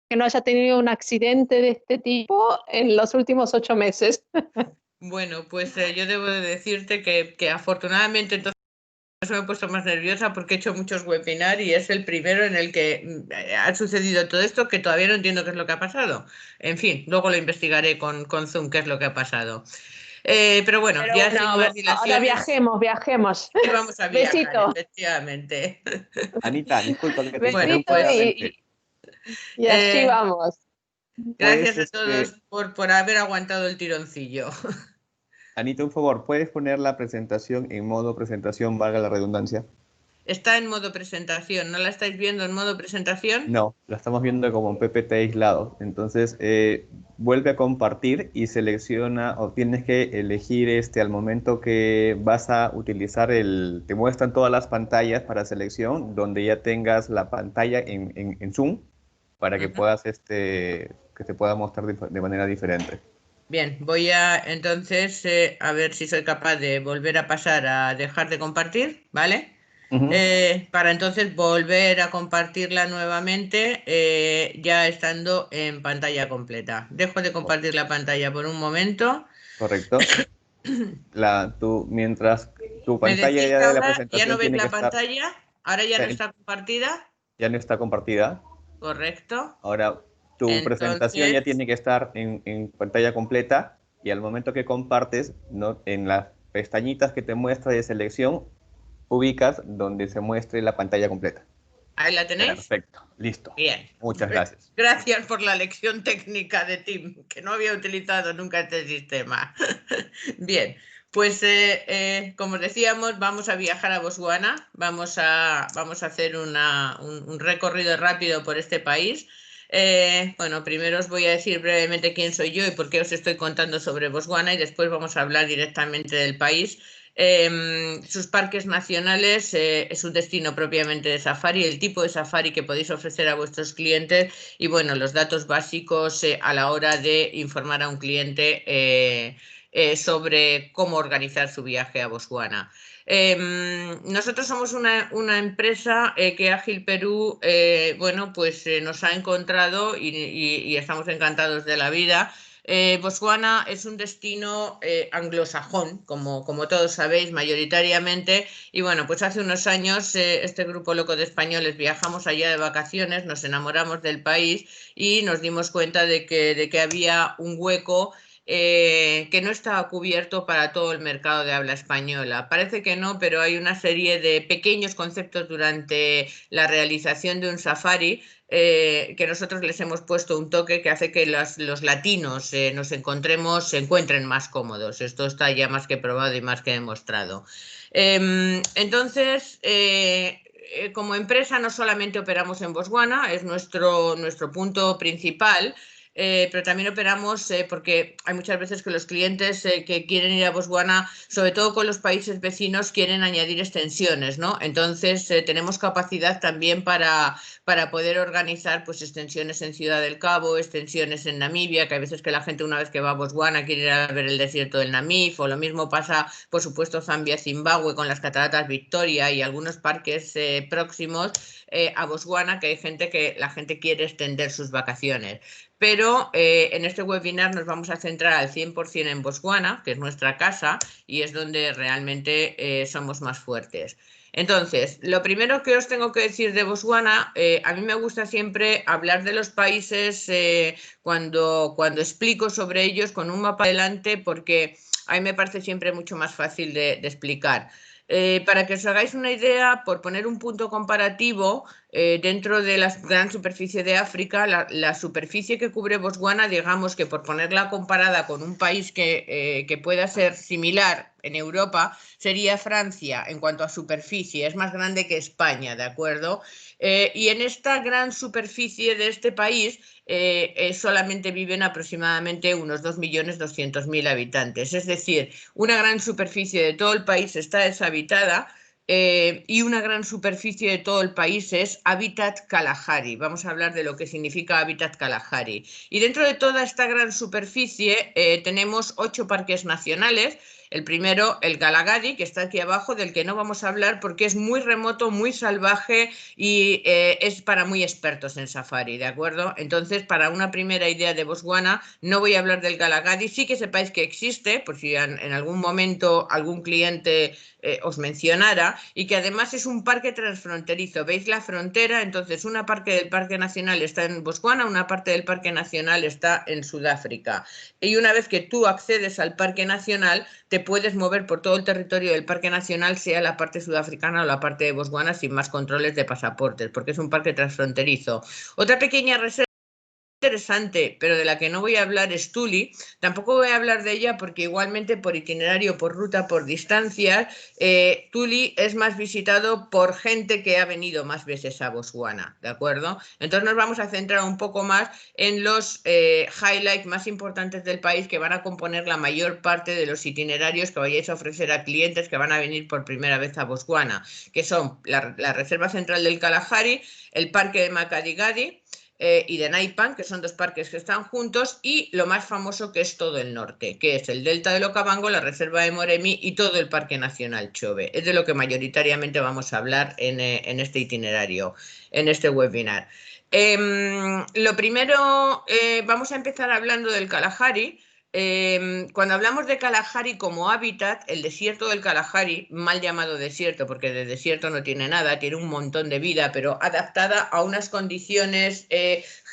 que no haya tenido un accidente de este tipo en los últimos 8 meses. Bueno, pues yo debo de decirte que afortunadamente entonces me he puesto más nerviosa porque he hecho muchos webinars y es el primero en el que ha sucedido todo esto que todavía no entiendo qué es lo que ha pasado. En fin, luego lo investigaré con Zoom qué es lo que ha pasado. Pero bueno, Pero ya sin más bueno, ahora dilaciones, viajemos. vamos a viajar, Besito, efectivamente. Anita, disculpa que te Bueno, besito interrumpa pues nuevamente. y allí eh, vamos. Puedes, gracias a todos por haber aguantado el tironcillo. Anita, un favor, ¿puedes poner la presentación en modo presentación, valga la redundancia? Está en modo presentación, ¿no la estáis viendo en modo presentación? No, la estamos viendo como un PPT aislado. Entonces, vuelve a compartir y selecciona o tienes que elegir al momento que vas a utilizar te muestran todas las pantallas para selección, donde ya tengas la pantalla en Zoom para que Ujú. puedas, que te pueda mostrar de manera diferente. Bien, voy a entonces a ver si soy capaz de volver a pasar a dejar de compartir, ¿vale? Ujú. Para entonces volver a compartirla nuevamente ya estando en pantalla completa. Dejo de compartir la pantalla por un momento. Correcto. Mientras tu ¿Me pantalla decís ya de la ahora, ya no presentación veis tiene que la estar, pantalla? ¿Ahora ya no ya, está compartida? ya no está compartida. Correcto. Ahora, tu presentación ya Entonces, tiene que estar en pantalla completa y al momento que compartes, ¿no? En las pestañitas que te muestra de selección, ubicas donde se muestre la pantalla completa. ¿ahí la tenéis? Perfecto, listo. Bien. Muchas gracias. Gracias por la lección técnica de Tim, que no había utilizado nunca este sistema. Bien, pues como decíamos, vamos a viajar a Botswana, vamos a hacer un recorrido rápido por este país. Bueno, primero os voy a decir brevemente quién soy yo y por qué os estoy contando sobre Botswana y después vamos a hablar directamente del país. Sus parques nacionales es un destino propiamente de safari, el tipo de safari que podéis ofrecer a vuestros clientes y bueno, los datos básicos a la hora de informar a un cliente sobre cómo organizar su viaje a Botswana. Nosotros somos una empresa que Ágil Perú, bueno, pues nos ha encontrado y estamos encantados de la vida. Botswana es un destino anglosajón, como todos sabéis, mayoritariamente. Y bueno, pues hace unos años este grupo loco de españoles viajamos allá de vacaciones, nos enamoramos del país y nos dimos cuenta de que había un hueco que no estaba cubierto para todo el mercado de habla española. Parece que no, pero hay una serie de pequeños conceptos durante la realización de un safari que nosotros les hemos puesto un toque que hace que los latinos se encuentren más cómodos. Esto está ya más que probado y más que demostrado. Entonces, como empresa no solamente operamos en Botswana, es nuestro punto principal. Pero también operamos porque hay muchas veces que los clientes que quieren ir a Botswana, sobre todo con los países vecinos, quieren añadir extensiones, ¿no? Entonces tenemos capacidad también para poder organizar pues extensiones en Ciudad del Cabo, extensiones en Namibia, que hay veces que la gente una vez que va a Botswana quiere ir a ver el desierto del Namib, o lo mismo pasa, por supuesto, Zambia, Zimbabue con las cataratas Victoria y algunos parques próximos a Botswana, que hay gente que la gente quiere extender sus vacaciones. Pero en este webinar nos vamos a centrar al 100% en Botswana, que es nuestra casa y es donde realmente somos más fuertes. Entonces, lo primero que os tengo que decir de Botswana, a mí me gusta siempre hablar de los países cuando explico sobre ellos con un mapa delante, porque a mí me parece siempre mucho más fácil de explicar. Para que os hagáis una idea, por poner un punto comparativo, dentro de la gran superficie de África, la superficie que cubre Botswana, digamos que por ponerla comparada con un país que pueda ser similar en Europa, sería Francia en cuanto a superficie, es más grande que España, ¿de acuerdo? Y en esta gran superficie de este país solamente viven aproximadamente unos 2.200.000 habitantes, es decir, una gran superficie de todo el país está deshabitada y una gran superficie de todo el país es hábitat Kalahari. Vamos a hablar de lo que significa hábitat Kalahari. Y dentro de toda esta gran superficie tenemos 8 parques nacionales. El primero, el Gala-Gadi, que está aquí abajo, del que no vamos a hablar porque es muy remoto, muy salvaje y es para muy expertos en safari, ¿de acuerdo? Entonces, para una primera idea de Botswana, no voy a hablar del Gala-Gadi, sí que sepáis que existe, por si en algún momento algún cliente os mencionara, y que además es un parque transfronterizo. ¿Veis la frontera? Entonces, una parte del Parque Nacional está en Botswana, una parte del Parque Nacional está en Sudáfrica. Y una vez que tú accedes al Parque Nacional, te puedes mover por todo el territorio del Parque Nacional, sea la parte sudafricana o la parte de Botswana, sin más controles de pasaportes, porque es un parque transfronterizo. Otra pequeña reserva interesante, pero de la que no voy a hablar, es Tuli. Tampoco voy a hablar de ella porque igualmente por itinerario, por ruta, por distancias, Tuli es más visitado por gente que ha venido más veces a Botswana, ¿de acuerdo? Entonces nos vamos a centrar un poco más en los highlights más importantes del país, que van a componer la mayor parte de los itinerarios que vayáis a ofrecer a clientes que van a venir por primera vez a Botswana, que son la Reserva Central del Kalahari, el Parque de Makgadikgadi, y de Naipan, que son dos parques que están juntos, y lo más famoso, que es todo el norte, que es el delta del Okavango, la reserva de Moremi y todo el Parque Nacional Chobe. Es de lo que mayoritariamente vamos a hablar en este itinerario, en este webinar. Lo primero, vamos a empezar hablando del Kalahari. Cuando hablamos de Kalahari como hábitat, el desierto del Kalahari, mal llamado desierto porque de desierto no tiene nada, tiene un montón de vida, pero adaptada a unas condiciones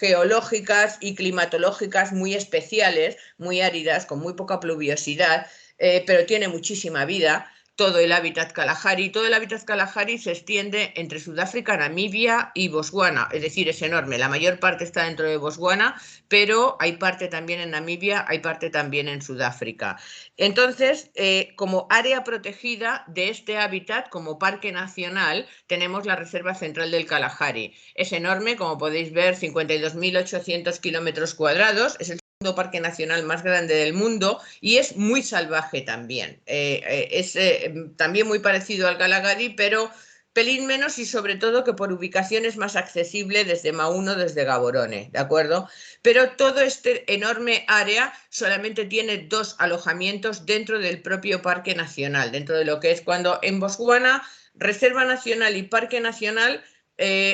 geológicas y climatológicas muy especiales, muy áridas, con muy poca pluviosidad, pero tiene muchísima vida. Todo el hábitat Kalahari se extiende entre Sudáfrica, Namibia y Botswana, es decir, es enorme. La mayor parte está dentro de Botswana, pero hay parte también en Namibia, hay parte también en Sudáfrica. Entonces, como área protegida de este hábitat, como parque nacional, tenemos la Reserva Central del Kalahari. Es enorme, como podéis ver, 52.800 kilómetros cuadrados, es el segundo parque nacional más grande del mundo y es muy salvaje también. Es también muy parecido al Gala-Gadi, pero pelín menos, y sobre todo que por ubicación es más accesible desde Mauno, desde Gaborone, ¿de acuerdo? Pero todo este enorme área solamente tiene 2 alojamientos dentro del propio Parque Nacional, dentro de lo que es cuando en Botswana, Reserva Nacional y Parque Nacional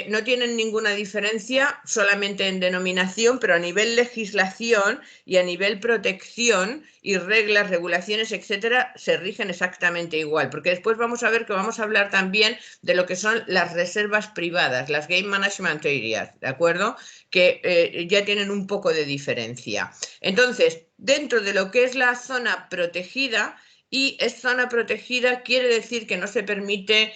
no tienen ninguna diferencia, solamente en denominación, pero a nivel legislación y a nivel protección y reglas, regulaciones, etcétera, se rigen exactamente igual, porque después vamos a ver que vamos a hablar también de lo que son las reservas privadas, las Game Management Areas, ¿de acuerdo? Que ya tienen un poco de diferencia. Entonces, dentro de lo que es la zona protegida, y es zona protegida quiere decir que no se permite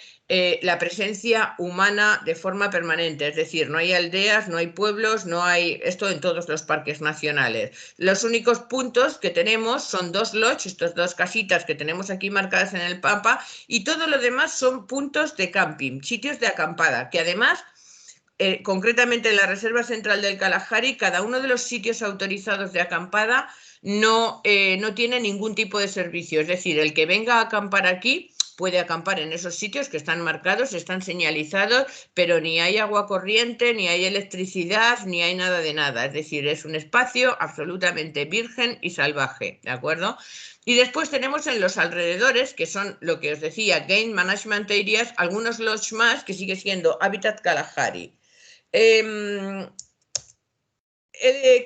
la presencia humana de forma permanente, es decir, no hay aldeas, no hay pueblos, no hay esto en todos los parques nacionales. Los únicos puntos que tenemos son 2 lodges, estas 2 casitas que tenemos aquí marcadas en el mapa, y todo lo demás son puntos de camping, sitios de acampada, que además concretamente en la Reserva Central del Kalahari, cada uno de los sitios autorizados de acampada no tiene ningún tipo de servicio, es decir, el que venga a acampar aquí puede acampar en esos sitios que están marcados, están señalizados, pero ni hay agua corriente, ni hay electricidad, ni hay nada de nada. Es decir, es un espacio absolutamente virgen y salvaje, ¿de acuerdo? Y después tenemos en los alrededores, que son lo que os decía, Game Management Areas, algunos lodges más, que sigue siendo Hábitat Kalahari. ¿Qué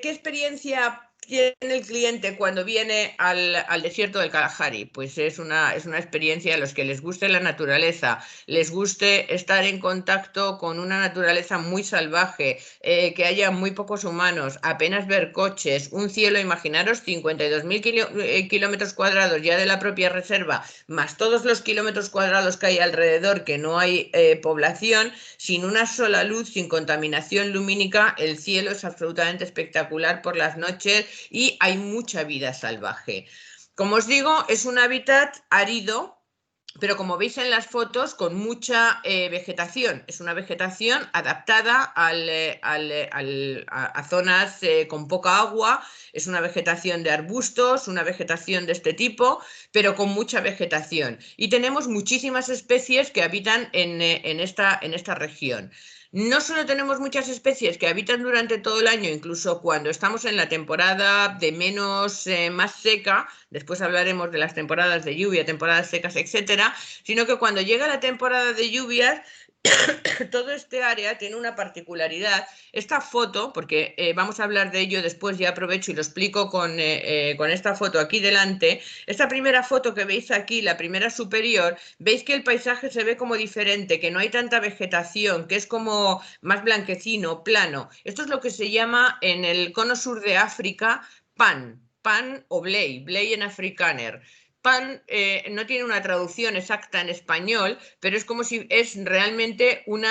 experiencia tiene el cliente cuando viene al desierto del Kalahari? Pues es una experiencia a los que les guste la naturaleza, les guste estar en contacto con una naturaleza muy salvaje, que haya muy pocos humanos, apenas ver coches, un cielo, imaginaros 52.000 kilómetros cuadrados ya de la propia reserva, más todos los kilómetros cuadrados que hay alrededor, que no hay población, sin una sola luz, sin contaminación lumínica. El cielo es absolutamente espectacular por las noches y hay mucha vida salvaje. Como os digo, es un hábitat árido, pero como veis en las fotos, con mucha vegetación. Es una vegetación adaptada a zonas con poca agua. Es una vegetación de arbustos, una vegetación de este tipo, pero con mucha vegetación. Y tenemos muchísimas especies que habitan en esta región. No solo tenemos muchas especies que habitan durante todo el año, incluso cuando estamos en la temporada de más seca, después hablaremos de las temporadas de lluvia, temporadas secas, etcétera, sino que cuando llega la temporada de lluvias, todo este área tiene una particularidad. Esta foto, porque vamos a hablar de ello después, ya aprovecho y lo explico con esta foto aquí delante. Esta primera foto que veis aquí, la primera superior, veis que el paisaje se ve como diferente, que no hay tanta vegetación, que es como más blanquecino, plano. Esto es lo que se llama en el cono sur de África pan o blei en afrikáner. Pan no tiene una traducción exacta en español, pero es como si es realmente un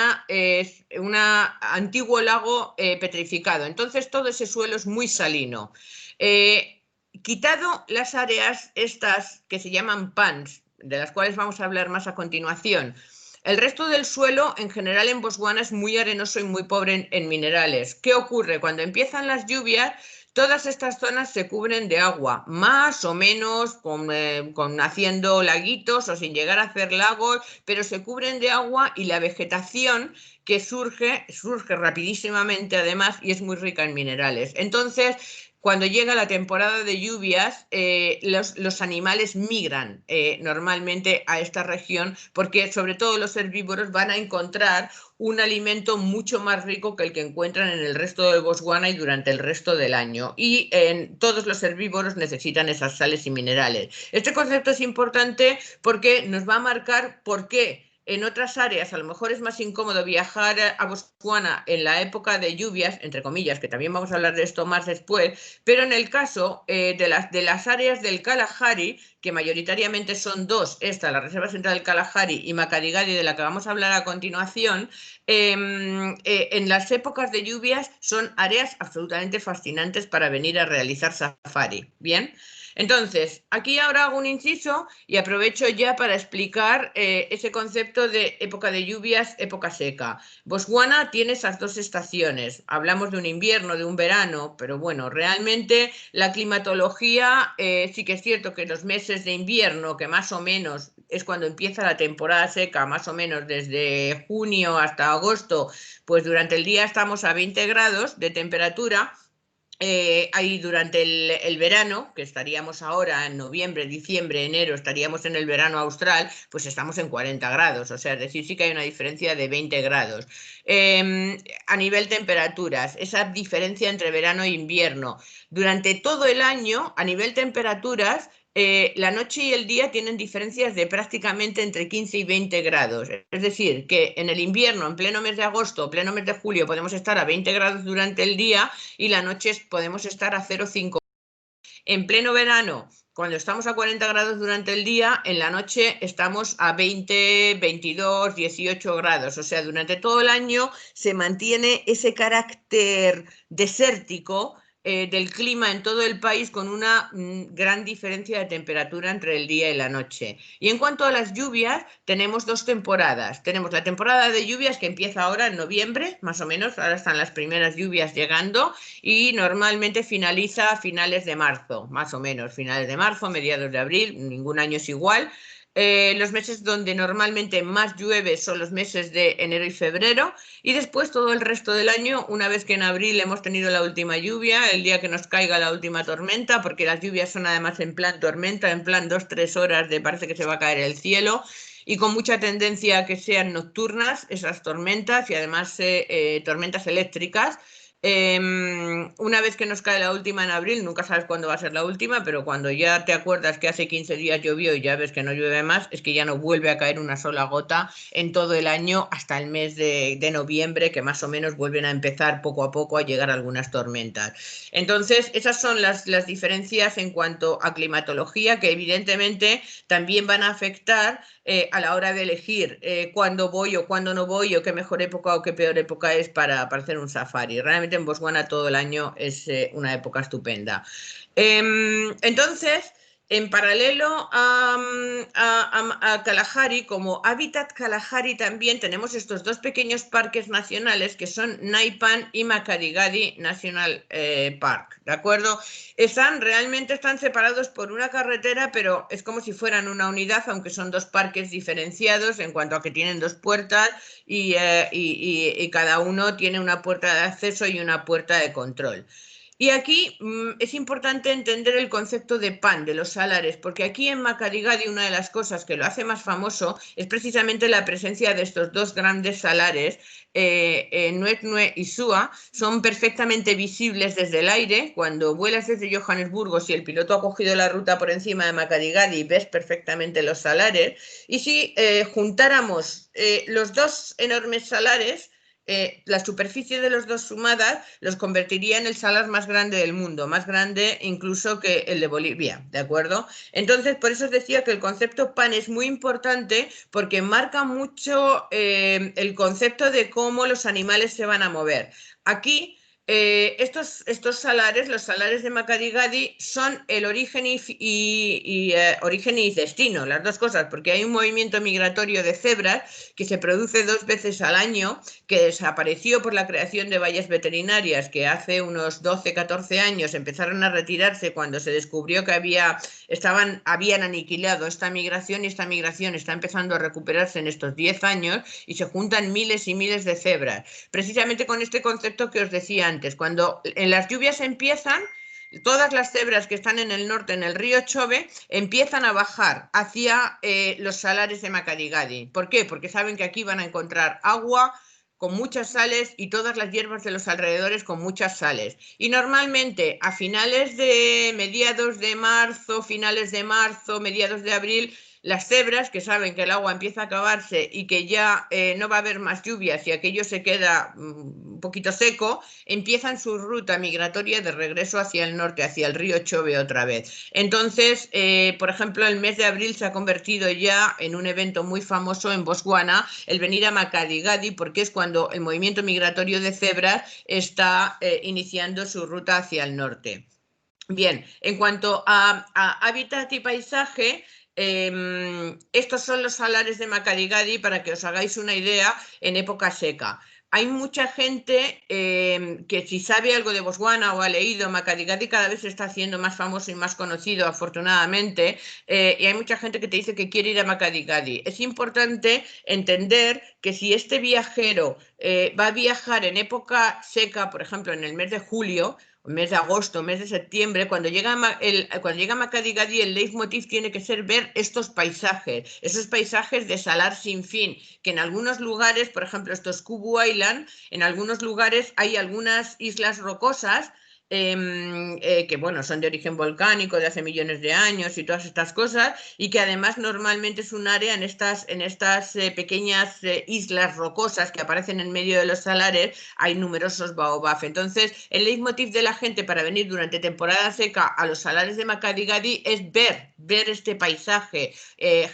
antiguo lago petrificado. Entonces todo ese suelo es muy salino. Quitado las áreas estas que se llaman pans, de las cuales vamos a hablar más a continuación, el resto del suelo en general en Botswana es muy arenoso y muy pobre en minerales. ¿Qué ocurre? Cuando empiezan las lluvias, todas estas zonas se cubren de agua, más o menos con haciendo laguitos o sin llegar a hacer lagos, pero se cubren de agua y la vegetación que surge rapidísimamente además y es muy rica en minerales. Entonces, cuando llega la temporada de lluvias, los animales migran normalmente a esta región porque sobre todo los herbívoros van a encontrar un alimento mucho más rico que el que encuentran en el resto de Botswana y durante el resto del año. Y todos los herbívoros necesitan esas sales y minerales. Este concepto es importante porque nos va a marcar por qué en otras áreas a lo mejor es más incómodo viajar a Botswana en la época de lluvias, entre comillas, que también vamos a hablar de esto más después, pero en el caso de las áreas del Kalahari, que mayoritariamente son dos, la Reserva Central del Kalahari y Makgadikgadi, de la que vamos a hablar a continuación, en las épocas de lluvias son áreas absolutamente fascinantes para venir a realizar safari. ¿Bien? Entonces, aquí ahora hago un inciso y aprovecho ya para explicar ese concepto de época de lluvias, época seca. Botswana tiene esas dos estaciones. Hablamos de un invierno, de un verano, pero bueno, realmente la climatología sí que es cierto que los meses de invierno, que más o menos es cuando empieza la temporada seca, más o menos desde junio hasta agosto, pues durante el día estamos a 20 grados de temperatura. Ahí durante el verano, que estaríamos ahora en noviembre, diciembre, enero, estaríamos en el verano austral, pues estamos en 40 grados, o sea, es decir, sí que hay una diferencia de 20 grados. A nivel temperaturas, esa diferencia entre verano e invierno. Durante todo el año, a nivel temperaturas, la noche y el día tienen diferencias de prácticamente entre 15 y 20 grados. Es decir, que en el invierno, en pleno mes de agosto, pleno mes de julio, podemos estar a 20 grados durante el día y la noche podemos estar a 0,5. En pleno verano, cuando estamos a 40 grados durante el día, en la noche estamos a 20, 22, 18 grados. O sea, durante todo el año se mantiene ese carácter desértico del clima en todo el país con una gran diferencia de temperatura entre el día y la noche. Y en cuanto a las lluvias, tenemos dos temporadas. Tenemos la temporada de lluvias que empieza ahora en noviembre, más o menos, ahora están las primeras lluvias llegando y normalmente finaliza a finales de marzo, más o menos, finales de marzo, mediados de abril, ningún año es igual. Los meses donde normalmente más llueve son los meses de enero y febrero y después todo el resto del año, una vez que en abril hemos tenido la última lluvia, el día que nos caiga la última tormenta, porque las lluvias son además en plan tormenta, en plan 2-3 horas de parece que se va a caer el cielo y con mucha tendencia a que sean nocturnas esas tormentas y además tormentas eléctricas. Una vez que nos cae la última en abril, nunca sabes cuándo va a ser la última, pero cuando ya te acuerdas que hace 15 días llovió y ya ves que no llueve más, es que ya no vuelve a caer una sola gota en todo el año hasta el mes de noviembre, que más o menos vuelven a empezar poco a poco a llegar algunas tormentas. Entonces, esas son las diferencias en cuanto a climatología, que evidentemente también van a afectar a la hora de elegir cuándo voy o cuándo no voy o qué mejor época o qué peor época es para hacer un safari. Realmente en Botswana todo el año es una época estupenda. Entonces, En paralelo a Kalahari, como hábitat Kalahari también tenemos estos dos pequeños parques nacionales que son Naipan y Makgadikgadi National Park, ¿de acuerdo? Realmente están separados por una carretera, pero es como si fueran una unidad, aunque son dos parques diferenciados en cuanto a que tienen dos puertas y cada uno tiene una puerta de acceso y una puerta de control. Y aquí es importante entender el concepto de pan, de los salares, porque aquí en Makgadikgadi una de las cosas que lo hace más famoso es precisamente la presencia de estos dos grandes salares, Nuet Nuet y Sua, son perfectamente visibles desde el aire. Cuando vuelas desde Johannesburgo, si el piloto ha cogido la ruta por encima de Makgadikgadi, ves perfectamente los salares. Y si juntáramos los dos enormes salares, la superficie de los dos sumadas los convertiría en el salar más grande del mundo, más grande incluso que el de Bolivia, ¿de acuerdo? Entonces, por eso os decía que el concepto pan es muy importante porque marca mucho el concepto de cómo los animales se van a mover. Aquí, estos salares, los salares de Makgadikgadi, son el origen origen y destino, las dos cosas, porque hay un movimiento migratorio de cebras que se produce 2 veces al año, que desapareció por la creación de vallas veterinarias, que hace unos 12, 14 años empezaron a retirarse cuando se descubrió que habían aniquilado esta migración, y esta migración está empezando a recuperarse en estos 10 años y se juntan miles y miles de cebras, precisamente con este concepto que os decía antes. Cuando en las lluvias empiezan, todas las cebras que están en el norte, en el río Chobe, empiezan a bajar hacia los salares de Makgadikgadi. ¿Por qué? Porque saben que aquí van a encontrar agua con muchas sales y todas las hierbas de los alrededores con muchas sales. Y normalmente a finales de mediados de marzo, mediados de abril, las cebras, que saben que el agua empieza a acabarse y que ya no va a haber más lluvias y aquello se queda un poquito seco, empiezan su ruta migratoria de regreso hacia el norte, hacia el río Chobe otra vez. Entonces, por ejemplo, el mes de abril se ha convertido ya en un evento muy famoso en Botswana, el venir a Makgadikgadi, porque es cuando el movimiento migratorio de cebras está iniciando su ruta hacia el norte. Bien, en cuanto a hábitat y paisaje, estos son los salares de Makgadikgadi para que os hagáis una idea en época seca. Hay mucha gente que, si sabe algo de Botswana o ha leído, Makgadikgadi cada vez se está haciendo más famoso y más conocido, afortunadamente, y hay mucha gente que te dice que quiere ir a Makgadikgadi. Es importante entender que si este viajero va a viajar en época seca, por ejemplo, en el mes de julio, mes de agosto, mes de septiembre, cuando llega a Makgadikgadi, el leitmotiv tiene que ser ver estos paisajes, esos paisajes de salar sin fin, que en algunos lugares, por ejemplo, estos Kubu Island, en algunos lugares hay algunas islas rocosas que bueno, son de origen volcánico de hace millones de años y todas estas cosas, y que además normalmente es un área en estas pequeñas islas rocosas que aparecen en medio de los salares, hay numerosos baobab. Entonces, el leitmotiv de la gente para venir durante temporada seca a los salares de Makgadikgadi es ver este paisaje,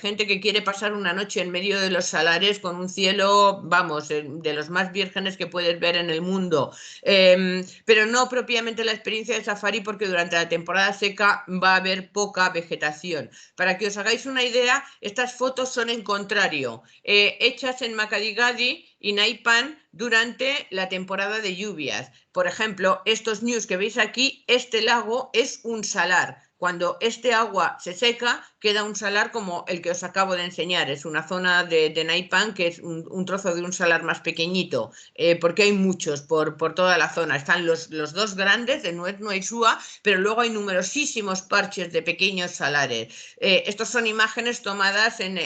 gente que quiere pasar una noche en medio de los salares con un cielo, vamos, de los más vírgenes que puedes ver en el mundo, pero no propiamente la experiencia de safari, porque durante la temporada seca va a haber poca vegetación. Para que os hagáis una idea, estas fotos son en contrario, hechas en Makgadikgadi y Naipan durante la temporada de lluvias. Por ejemplo, estos news que veis aquí, este lago es un salar. Cuando este agua se seca, queda un salar como el que os acabo de enseñar. Es una zona de Naipan que es un trozo de un salar más pequeñito, porque hay muchos por toda la zona. Están los dos grandes de Nuet Nuet y Sua, pero luego hay numerosísimos parches de pequeños salares. Estos son imágenes tomadas en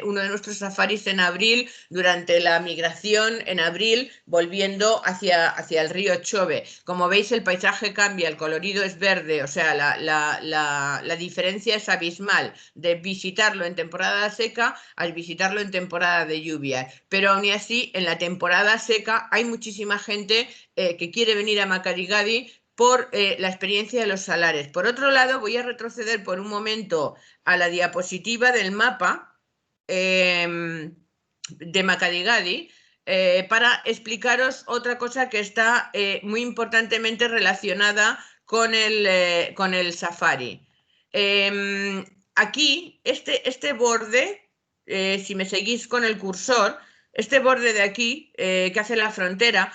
uno de nuestros safaris en abril, durante la migración en abril, volviendo hacia el río Chobe. Como veis, el paisaje cambia, el colorido es verde, o sea, la diferencia es abismal de visitarlo en temporada seca al visitarlo en temporada de lluvia. Pero aún así, en la temporada seca hay muchísima gente que quiere venir a Makgadikgadi por la experiencia de los salares. Por otro lado, voy a retroceder por un momento a la diapositiva del mapa de Makgadikgadi, para explicaros otra cosa que está muy importantemente relacionada con el safari. Aquí, este borde, si me seguís con el cursor, este borde de aquí, que hace la frontera,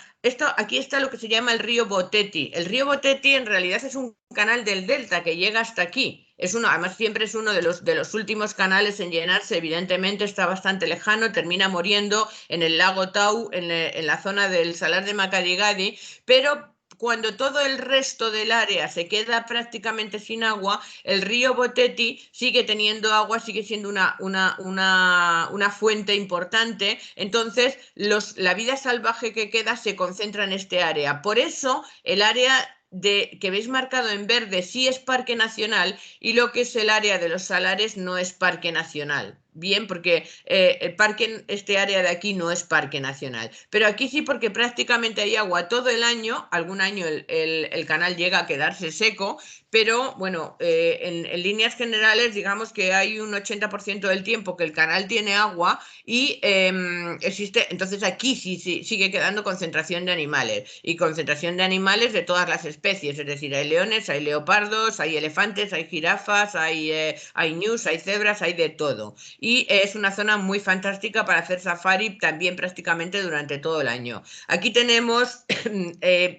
aquí está lo que se llama el río Botetti. El río Botetti en realidad es un canal del delta que llega hasta aquí. Además siempre es uno de los últimos canales en llenarse, evidentemente está bastante lejano, termina muriendo en el lago Tau, en la zona del Salar de Makgadikgadi, pero cuando todo el resto del área se queda prácticamente sin agua, el río Botetti sigue teniendo agua, sigue siendo una fuente importante. Entonces, la vida salvaje que queda se concentra en este área. Por eso, el área que veis marcado en verde sí es parque nacional y lo que es el área de los salares no es parque nacional. Bien, porque este área de aquí no es parque nacional, pero aquí sí, porque prácticamente hay agua todo el año. Algún año el canal llega a quedarse seco, pero bueno, en líneas generales digamos que hay un 80% del tiempo que el canal tiene agua y existe, entonces aquí sí sigue quedando concentración de animales, y concentración de animales de todas las especies, es decir, hay leones, hay leopardos, hay elefantes, hay jirafas, hay ñus, hay cebras, hay de todo. Y es una zona muy fantástica para hacer safari también prácticamente durante todo el año. Aquí tenemos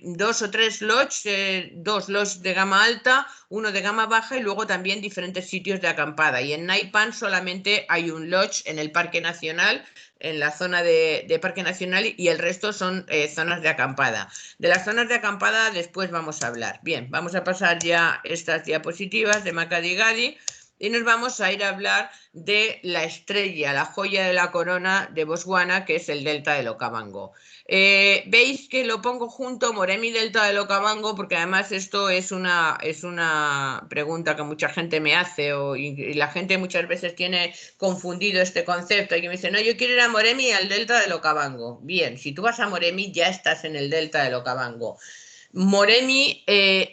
2 o 3 lodges, 2 lodges de gama alta, uno de gama baja y luego también diferentes sitios de acampada. Y en Naipan solamente hay un lodge en el Parque Nacional, en la zona de Parque Nacional, y el resto son zonas de acampada. De las zonas de acampada después vamos a hablar. Bien, vamos a pasar ya estas diapositivas de Makgadikgadi y nos vamos a ir a hablar de la estrella, la joya de la corona de Botswana, que es el delta del Okavango. Veis que lo pongo junto, Moremi delta del Okavango, porque además esto es una pregunta que mucha gente me hace, y la gente muchas veces tiene confundido este concepto, y que me dice, no, yo quiero ir a Moremi y al delta del Okavango. Bien, si tú vas a Moremi ya estás en el delta del Okavango. Moremi,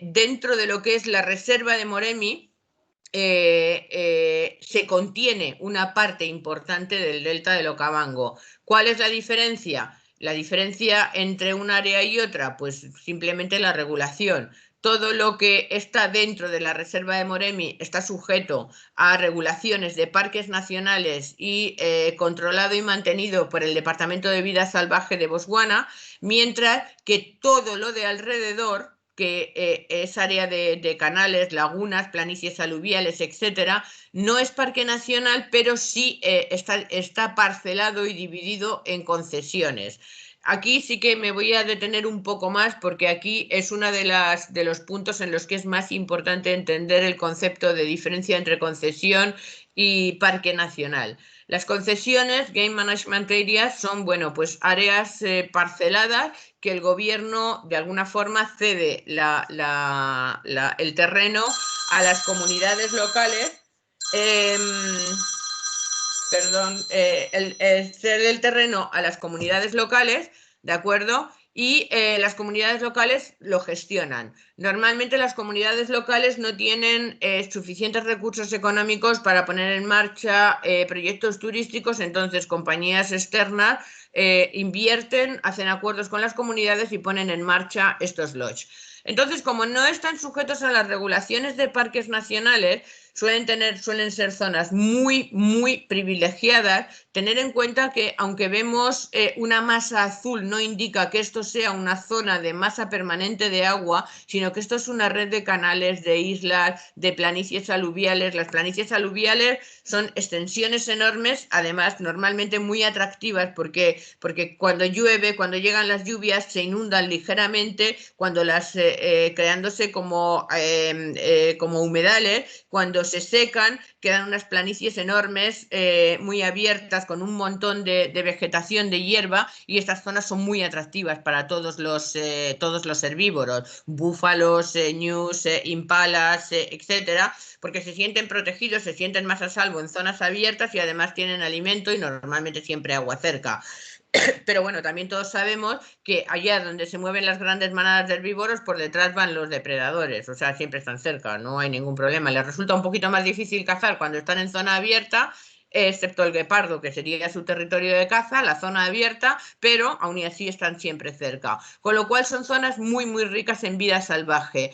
dentro de lo que es la reserva de Moremi, se contiene una parte importante del delta del Okavango. ¿Cuál es la diferencia? La diferencia entre un área y otra, pues simplemente la regulación. Todo lo que está dentro de la reserva de Moremi está sujeto a regulaciones de parques nacionales y controlado y mantenido por el Departamento de Vida Salvaje de Botswana, mientras que todo lo de alrededor, que es área de canales, lagunas, planicies aluviales, etcétera, no es parque nacional, pero sí está parcelado y dividido en concesiones. Aquí sí que me voy a detener un poco más, porque aquí es uno de los puntos en los que es más importante entender el concepto de diferencia entre concesión y parque nacional. Las concesiones, Game Management Areas, son, bueno, pues áreas parceladas que el gobierno de alguna forma cede el terreno a las comunidades locales. Cede el terreno a las comunidades locales, ¿de acuerdo? Y las comunidades locales lo gestionan. Normalmente las comunidades locales no tienen suficientes recursos económicos para poner en marcha proyectos turísticos, entonces compañías externas invierten, hacen acuerdos con las comunidades y ponen en marcha estos lodges. Entonces, como no están sujetos a las regulaciones de parques nacionales, suelen ser zonas muy, muy privilegiadas. Tener en cuenta que, aunque vemos una masa azul, no indica que esto sea una zona de masa permanente de agua, sino que esto es una red de canales, de islas, de planicies aluviales. Las planicies aluviales son extensiones enormes, además normalmente muy atractivas, porque cuando llueve, cuando llegan las lluvias, se inundan ligeramente, creándose como humedales. Cuando se secan, quedan unas planicies enormes, muy abiertas, con un montón de vegetación, de hierba, y estas zonas son muy atractivas para todos los herbívoros, búfalos, ñus, impalas, etcétera, porque se sienten protegidos, se sienten más a salvo en zonas abiertas y además tienen alimento y normalmente siempre agua cerca. Pero bueno, también todos sabemos que allá donde se mueven las grandes manadas de herbívoros, por detrás van los depredadores, o sea, siempre están cerca, no hay ningún problema. Les resulta un poquito más difícil cazar cuando están en zona abierta, excepto el guepardo, que sería su territorio de caza, la zona abierta, pero aún y así están siempre cerca. Con lo cual son zonas muy, muy ricas en vida salvaje.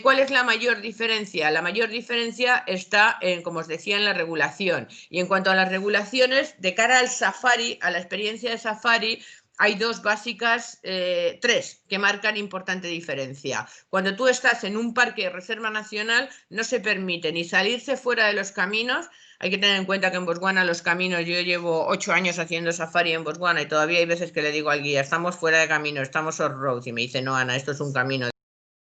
¿Cuál es la mayor diferencia? La mayor diferencia está en, como os decía, en la regulación. Y en cuanto a las regulaciones, de cara al safari, a la experiencia de safari, hay dos básicas, tres, que marcan importante diferencia. Cuando tú estás en un parque de reserva nacional, no se permite ni salirse fuera de los caminos. Hay que tener en cuenta que en Botswana los caminos, yo llevo 8 años haciendo safari en Botswana y todavía hay veces que le digo al guía, estamos fuera de camino, estamos off-road, y me dice, no, Ana, esto es un camino.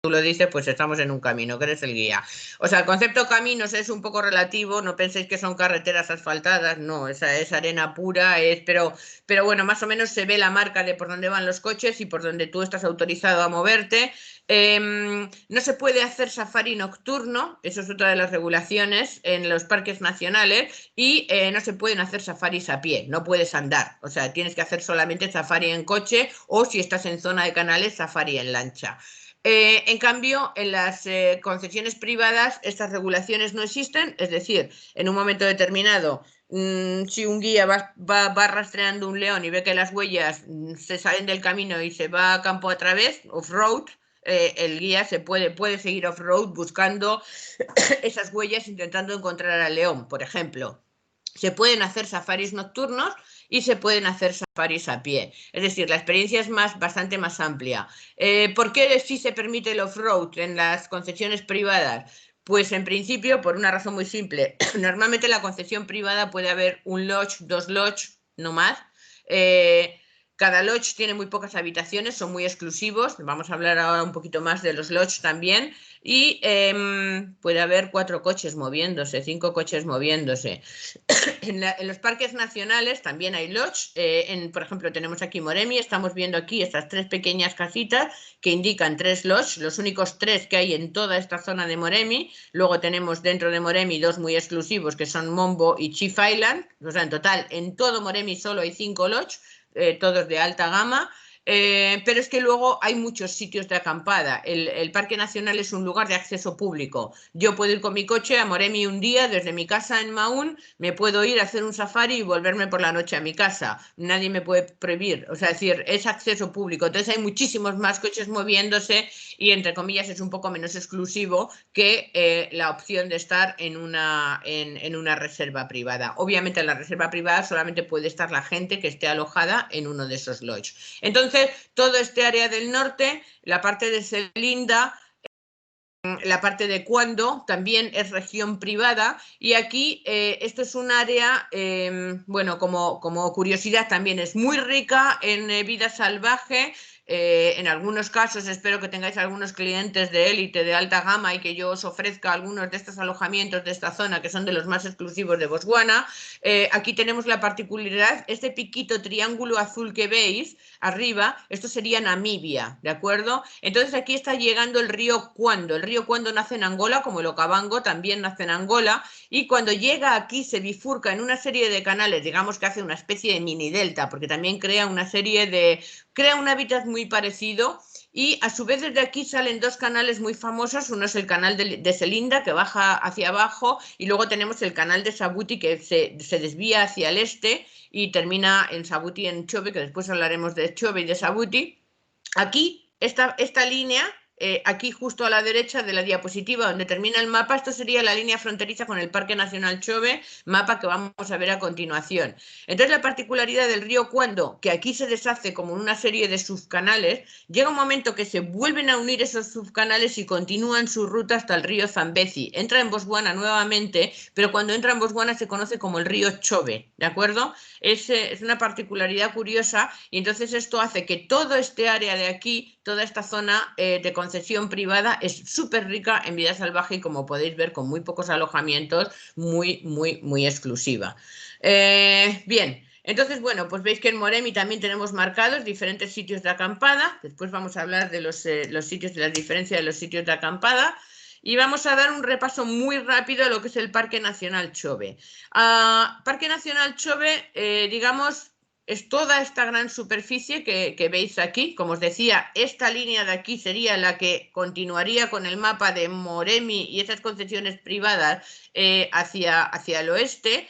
Tú lo dices, pues estamos en un camino, que eres el guía. O sea, el concepto caminos es un poco relativo, no penséis que son carreteras asfaltadas, no, esa es arena pura, pero bueno, más o menos se ve la marca de por dónde van los coches y por dónde tú estás autorizado a moverte. No se puede hacer safari nocturno, eso es otra de las regulaciones en los parques nacionales, y no se pueden hacer safaris a pie, no puedes andar, o sea, tienes que hacer solamente safari en coche o si estás en zona de canales, safari en lancha. En cambio, en las concesiones privadas estas regulaciones no existen, es decir, en un momento determinado, si un guía va rastreando un león y ve que las huellas se salen del camino y se va a campo a través, off-road, el guía puede seguir off-road buscando esas huellas, intentando encontrar al león, por ejemplo. Se pueden hacer safaris nocturnos y se pueden hacer safaris a pie. Es decir, la experiencia es bastante más amplia. ¿Por qué sí se permite el off-road en las concesiones privadas? Pues en principio, por una razón muy simple. Normalmente en la concesión privada puede haber un lodge, 2 lodge, no más. Cada lodge tiene muy pocas habitaciones, son muy exclusivos. Vamos a hablar ahora un poquito más de los lodge también. Y puede haber 4 coches moviéndose, 5 coches moviéndose. En los parques nacionales también hay lodge. Por ejemplo, tenemos aquí Moremi. Estamos viendo aquí estas 3 pequeñas casitas que indican 3 lodge, los únicos 3 que hay en toda esta zona de Moremi. Luego tenemos dentro de Moremi 2 muy exclusivos que son Mombo y Chief Island. O sea, en total, en todo Moremi solo hay 5 lodge. Todos de alta gama, pero es que luego hay muchos sitios de acampada. El Parque Nacional es un lugar de acceso público. Yo puedo ir con mi coche a Moremi un día, desde mi casa en Maún, me puedo ir a hacer un safari y volverme por la noche a mi casa. Nadie me puede prohibir, o sea, es decir, es acceso público. Entonces hay muchísimos más coches moviéndose y, entre comillas, es un poco menos exclusivo que la opción de estar en una reserva privada. Obviamente en la reserva privada solamente puede estar la gente que esté alojada en uno de esos lodges. Entonces, todo este área del norte, la parte de Selinda, la parte de Cuando, también es región privada, y aquí esto es un área, bueno, como curiosidad también es muy rica en vida salvaje. En algunos casos espero que tengáis algunos clientes de élite, de alta gama, y que yo os ofrezca algunos de estos alojamientos de esta zona que son de los más exclusivos de Botswana. Aquí tenemos la particularidad, este piquito triángulo azul que veis arriba, esto sería Namibia, ¿de acuerdo? Entonces aquí está llegando el río Cuando. El río Cuando nace en Angola, como el Okavango también nace en Angola, y cuando llega aquí se bifurca en una serie de canales, digamos que hace una especie de mini delta, porque también crea un hábitat muy parecido, y a su vez desde aquí salen 2 canales muy famosos. Uno es el canal de Selinda, que baja hacia abajo, y luego tenemos el canal de Sabuti, que se desvía hacia el este y termina en Sabuti, en Chobe, que después hablaremos de Chobe y de Sabuti. Aquí, esta línea, aquí justo a la derecha de la diapositiva donde termina el mapa, esto sería la línea fronteriza con el Parque Nacional Chobe, mapa que vamos a ver a continuación. Entonces, la particularidad del río Cuando, que aquí se deshace como en una serie de subcanales, llega un momento que se vuelven a unir esos subcanales y continúan su ruta hasta el río Zambezi. Entra en Botswana nuevamente, pero cuando entra en Botswana se conoce como el río Chobe, ¿de acuerdo? Es una particularidad curiosa, y entonces esto hace que todo este área de aquí, toda esta zona de concesión privada, es súper rica en vida salvaje y, como podéis ver, con muy pocos alojamientos, muy, muy, muy exclusiva. Bien. Entonces, bueno, pues veis que en Moremi también tenemos marcados diferentes sitios de acampada. Después vamos a hablar de los sitios, de las diferencias de los sitios de acampada. Y vamos a dar un repaso muy rápido a lo que es el Parque Nacional Chobe. Parque Nacional Chobe, digamos, es toda esta gran superficie que veis aquí. Como os decía, esta línea de aquí sería la que continuaría con el mapa de Moremi y esas concesiones privadas hacia el oeste.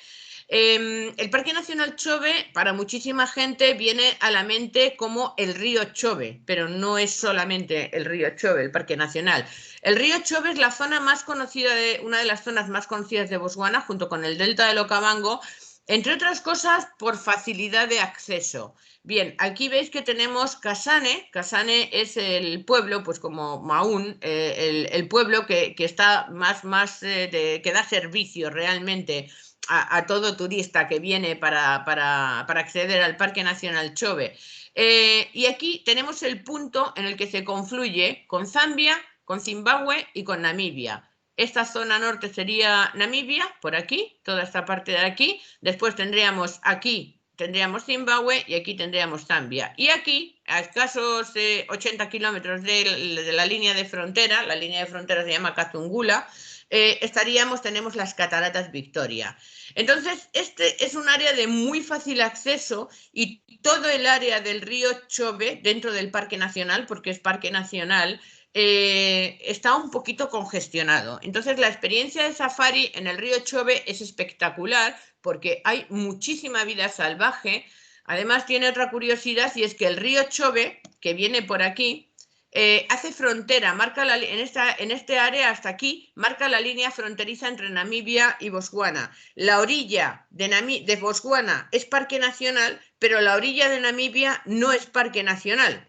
El Parque Nacional Chobe, para muchísima gente, viene a la mente como el río Chobe, pero no es solamente el río Chobe, el Parque Nacional. El río Chobe es la zona más conocida, una de las zonas más conocidas de Botswana, junto con el delta del Okavango, entre otras cosas por facilidad de acceso. Bien, aquí veis que tenemos Kasane. Kasane es el pueblo, pues como Maún, el pueblo que está que da servicio realmente a todo turista que viene para acceder al Parque Nacional Chobe. Y aquí tenemos el punto en el que se confluye con Zambia, con Zimbabue y con Namibia. Esta zona norte sería Namibia, por aquí, toda esta parte de aquí. Después tendríamos Zimbabue y aquí tendríamos Zambia. Y aquí, a escasos 80 kilómetros de la línea de frontera, la línea de frontera se llama Kazungula, tenemos las Cataratas Victoria. Entonces, este es un área de muy fácil acceso y todo el área del río Chobe, dentro del Parque Nacional, porque es Parque Nacional, está un poquito congestionado. Entonces, la experiencia de safari en el río Chobe es espectacular porque hay muchísima vida salvaje. Además, tiene otra curiosidad y es que el río Chobe, que viene por aquí, hace frontera, en este área hasta aquí, marca la línea fronteriza entre Namibia y Botswana. La orilla de Botswana es parque nacional, pero la orilla de Namibia no es parque nacional.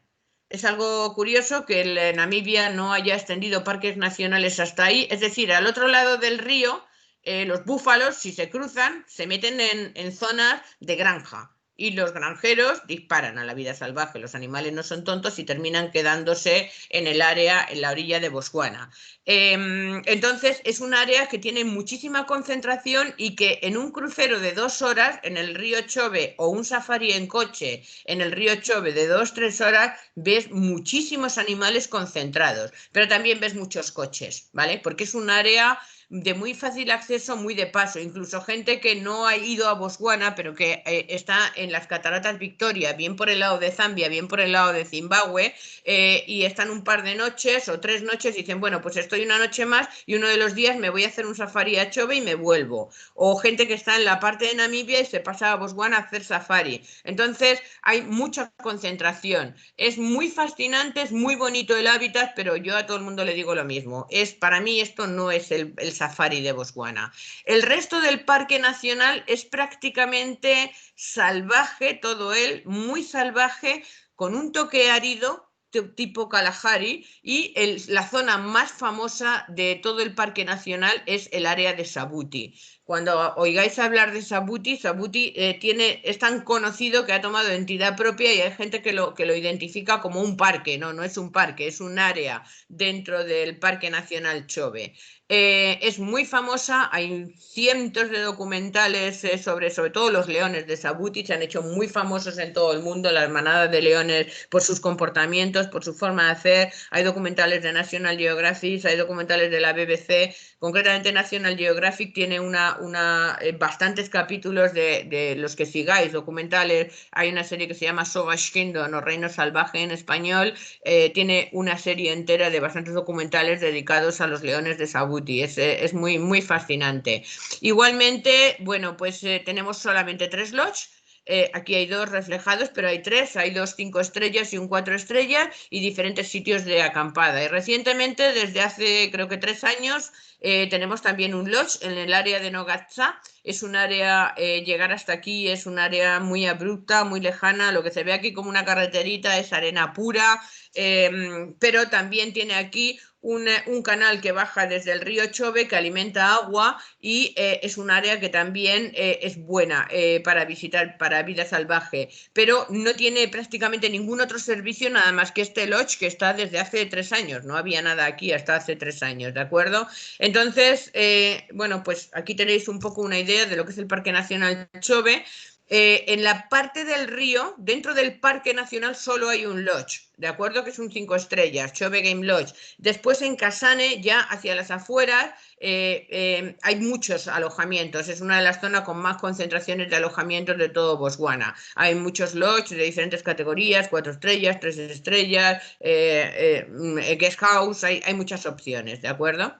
Es algo curioso que Namibia no haya extendido parques nacionales hasta ahí. Es decir, al otro lado del río, los búfalos, si se cruzan, se meten en zonas de granja. Y los granjeros disparan a la vida salvaje. Los animales no son tontos y terminan quedándose en el área, en la orilla de Botswana. Entonces, es un área que tiene muchísima concentración y que en un crucero de 2 horas en el río Chobe o un safari en coche en el río Chobe de 2-3 horas, ves muchísimos animales concentrados, pero también ves muchos coches, ¿vale? Porque es un área de muy fácil acceso, muy de paso. Incluso gente que no ha ido a Botswana, pero que está en las Cataratas Victoria, bien por el lado de Zambia, bien por el lado de Zimbabue, y están un par de noches o 3 noches y dicen, bueno, pues estoy una noche más y uno de los días me voy a hacer un safari a Chobe y me vuelvo. O gente que está en la parte de Namibia y se pasa a Botswana a hacer safari. Entonces hay mucha concentración. Es muy fascinante, es muy bonito el hábitat, pero yo a todo el mundo le digo lo mismo. Para mí esto no es el safari de Botswana. El resto del parque nacional es prácticamente salvaje, todo él, muy salvaje, con un toque árido tipo Kalahari, y la zona más famosa de todo el parque nacional es el área de Sabuti. Cuando oigáis hablar de Sabuti, es tan conocido que ha tomado entidad propia y hay gente que lo identifica como un parque. No es un parque, es un área dentro del Parque Nacional Chobe. Es muy famosa, hay cientos de documentales sobre todo los leones de Sabuti, se han hecho muy famosos en todo el mundo, las manadas de leones, por sus comportamientos, por su forma de hacer. Hay documentales de National Geographic, hay documentales de la BBC. Concretamente National Geographic tiene bastantes capítulos de los que sigáis, documentales. Hay una serie que se llama Savage Kingdom o Reino Salvaje en español. Tiene una serie entera de bastantes documentales dedicados a los leones de Sabuti. Es muy, muy fascinante. Igualmente, bueno, pues tenemos solamente 3 lodges. Aquí hay 2 reflejados, pero hay 3, hay 2 5 estrellas y un 4 estrellas y diferentes sitios de acampada. Y recientemente, desde hace creo que 3 años, tenemos también un lodge en el área de Nogatsa. Es un área, llegar hasta aquí es un área muy abrupta, muy lejana. Lo que se ve aquí como una carreterita es arena pura, pero también tiene aquí un canal que baja desde el río Chobe que alimenta agua y es un área que también es buena para visitar, para vida salvaje, pero no tiene prácticamente ningún otro servicio nada más que este lodge que está desde hace 3 años. No había nada aquí hasta hace 3 años, ¿de acuerdo? Entonces, bueno, pues aquí tenéis un poco una idea de lo que es el Parque Nacional Chobe. En la parte del río, dentro del Parque Nacional, solo hay un lodge, ¿de acuerdo? Que es un 5 estrellas, Chobe Game Lodge. Después en Kasane, ya hacia las afueras, hay muchos alojamientos. Es una de las zonas con más concentraciones de alojamientos de todo Botswana. Hay muchos lodges de diferentes categorías, 4 estrellas, 3 estrellas, guest house, hay muchas opciones, ¿de acuerdo?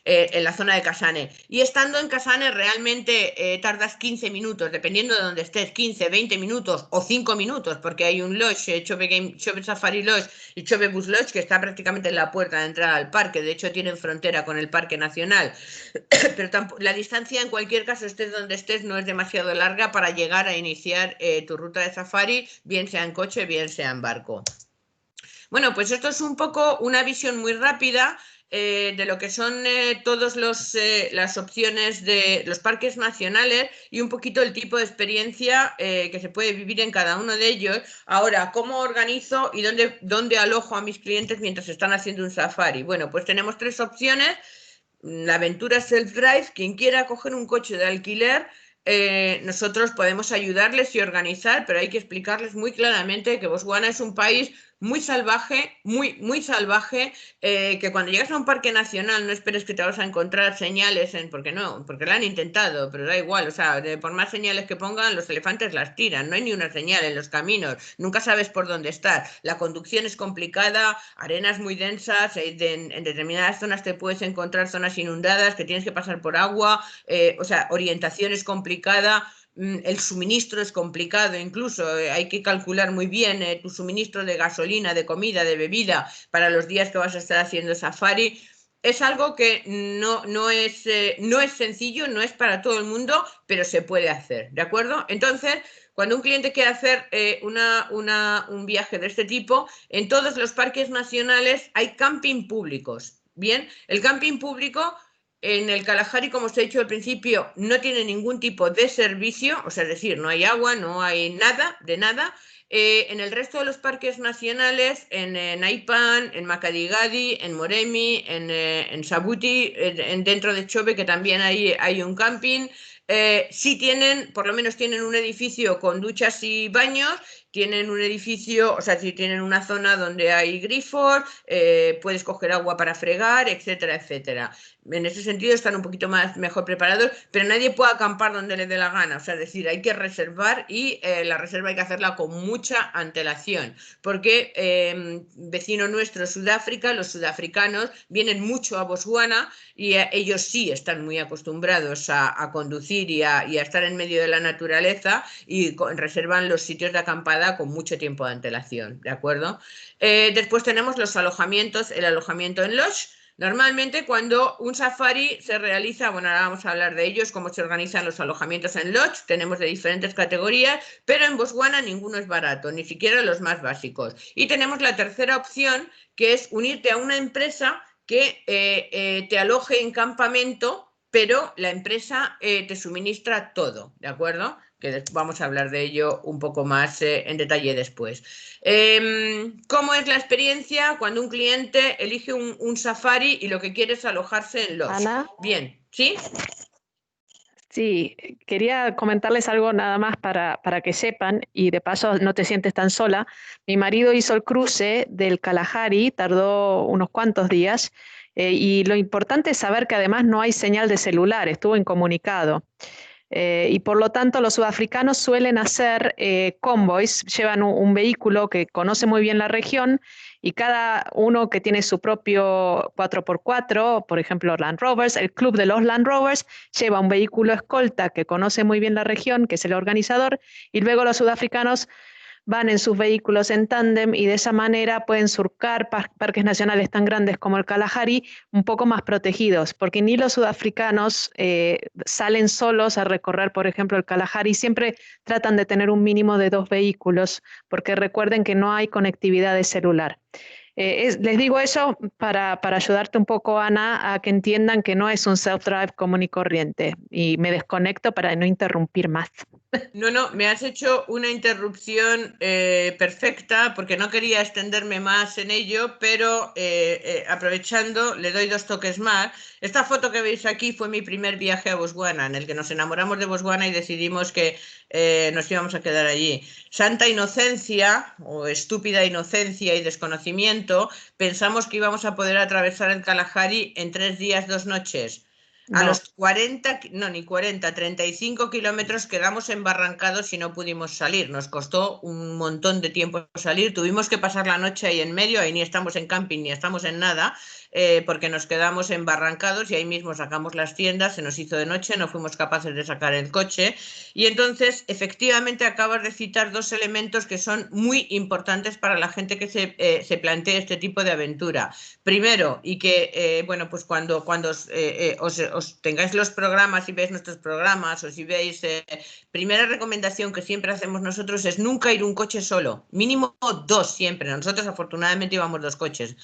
en la zona de Kasane. Y estando en Kasane realmente tardas 15 minutos, dependiendo de donde estés, 15, 20 minutos o 5 minutos, porque hay un lodge, Chobe Safari Lodge y Chobe Bus Lodge, que está prácticamente en la puerta de entrada al parque. De hecho, tienen frontera con el Parque Nacional. Pero la distancia, en cualquier caso, estés donde estés, no es demasiado larga para llegar a iniciar tu ruta de safari, bien sea en coche, bien sea en barco. Bueno, pues esto es un poco una visión muy rápida de lo que son todas las opciones de los parques nacionales y un poquito el tipo de experiencia que se puede vivir en cada uno de ellos. Ahora, ¿cómo organizo y dónde alojo a mis clientes mientras están haciendo un safari? Bueno, pues tenemos 3 opciones. La aventura self-drive, quien quiera coger un coche de alquiler, nosotros podemos ayudarles y organizar, pero hay que explicarles muy claramente que Botswana es un país muy salvaje, muy salvaje, que cuando llegas a un parque nacional no esperes que te vas a encontrar señales, porque no, porque lo han intentado, pero da igual, o sea, por más señales que pongan, los elefantes las tiran, no hay ni una señal en los caminos, nunca sabes por dónde estar, la conducción es complicada, arenas muy densas, en determinadas zonas te puedes encontrar zonas inundadas, que tienes que pasar por agua, o sea, orientación es complicada. El suministro es complicado, incluso hay que calcular muy bien tu suministro de gasolina, de comida, de bebida para los días que vas a estar haciendo safari. Es algo que no es sencillo, no es para todo el mundo, pero se puede hacer, ¿de acuerdo? Entonces, cuando un cliente quiere hacer un viaje de este tipo, en todos los parques nacionales hay camping públicos. Bien, el camping público en el Kalahari, como os he dicho al principio, no tiene ningún tipo de servicio, o sea, es decir, no hay agua, no hay nada, de nada. En el resto de los parques nacionales, en Naipan, en Makgadikgadi, en Moremi, en Sabuti, dentro de Chobe, que también hay un camping, sí tienen, por lo menos tienen un edificio con duchas y baños, tienen un edificio, o sea, si tienen una zona donde hay grifos, puedes coger agua para fregar, etcétera, etcétera. En ese sentido están un poquito mejor preparados, pero nadie puede acampar donde le dé la gana, o sea, es decir, hay que reservar y la reserva hay que hacerla con mucha antelación, porque vecino nuestro, Sudáfrica, los sudafricanos vienen mucho a Botswana y ellos sí están muy acostumbrados a conducir y a estar en medio de la naturaleza y reservan los sitios de acampada con mucho tiempo de antelación, ¿de acuerdo? Después tenemos los alojamientos, el alojamiento en lodge. Normalmente cuando un safari se realiza, bueno, ahora vamos a hablar de ellos, cómo se organizan los alojamientos en lodge, tenemos de diferentes categorías, pero en Botswana ninguno es barato, ni siquiera los más básicos. Y tenemos la tercera opción, que es unirte a una empresa que te aloje en campamento, pero la empresa te suministra todo, ¿de acuerdo? Que vamos a hablar de ello un poco más en detalle después. ¿Cómo es la experiencia cuando un cliente elige un safari y lo que quiere es alojarse en lodge? Ana. Bien, ¿sí? Sí, quería comentarles algo nada más para que sepan y de paso no te sientes tan sola. Mi marido hizo el cruce del Kalahari, tardó unos cuantos días y lo importante es saber que además no hay señal de celular, estuvo incomunicado. Y por lo tanto los sudafricanos suelen hacer convoys, llevan un vehículo que conoce muy bien la región y cada uno que tiene su propio 4x4, por ejemplo Land Rovers, el club de los Land Rovers lleva un vehículo escolta que conoce muy bien la región, que es el organizador, y luego los sudafricanos van en sus vehículos en tándem y de esa manera pueden surcar parques nacionales tan grandes como el Kalahari un poco más protegidos, porque ni los sudafricanos salen solos a recorrer, por ejemplo, el Kalahari, siempre tratan de tener un mínimo de 2 vehículos, porque recuerden que no hay conectividad de celular. Les digo eso para ayudarte un poco, Ana, a que entiendan que no es un self-drive común y corriente. Y me desconecto para no interrumpir más. No, me has hecho una interrupción perfecta porque no quería extenderme más en ello, pero aprovechando le doy 2 toques más. Esta foto que veis aquí fue mi primer viaje a Botswana, en el que nos enamoramos de Botswana y decidimos que nos íbamos a quedar allí. Santa inocencia o estúpida inocencia y desconocimiento, pensamos que íbamos a poder atravesar el Kalahari en 3 días, 2 noches. A No. los 40, no, ni 40, 35 kilómetros quedamos embarrancados y no pudimos salir. Nos costó un montón de tiempo salir. Tuvimos que pasar la noche ahí en medio, ahí ni estamos en camping ni estamos en nada, porque nos quedamos embarrancados y ahí mismo sacamos las tiendas, se nos hizo de noche, no fuimos capaces de sacar el coche. Y entonces, efectivamente, acabas de citar dos elementos que son muy importantes para la gente que se plantee este tipo de aventura. Primero, y que, bueno, pues cuando os tengáis los programas y veis nuestros programas, o si veis, primera recomendación que siempre hacemos nosotros es nunca ir un coche solo, mínimo dos siempre. Nosotros afortunadamente íbamos dos coches.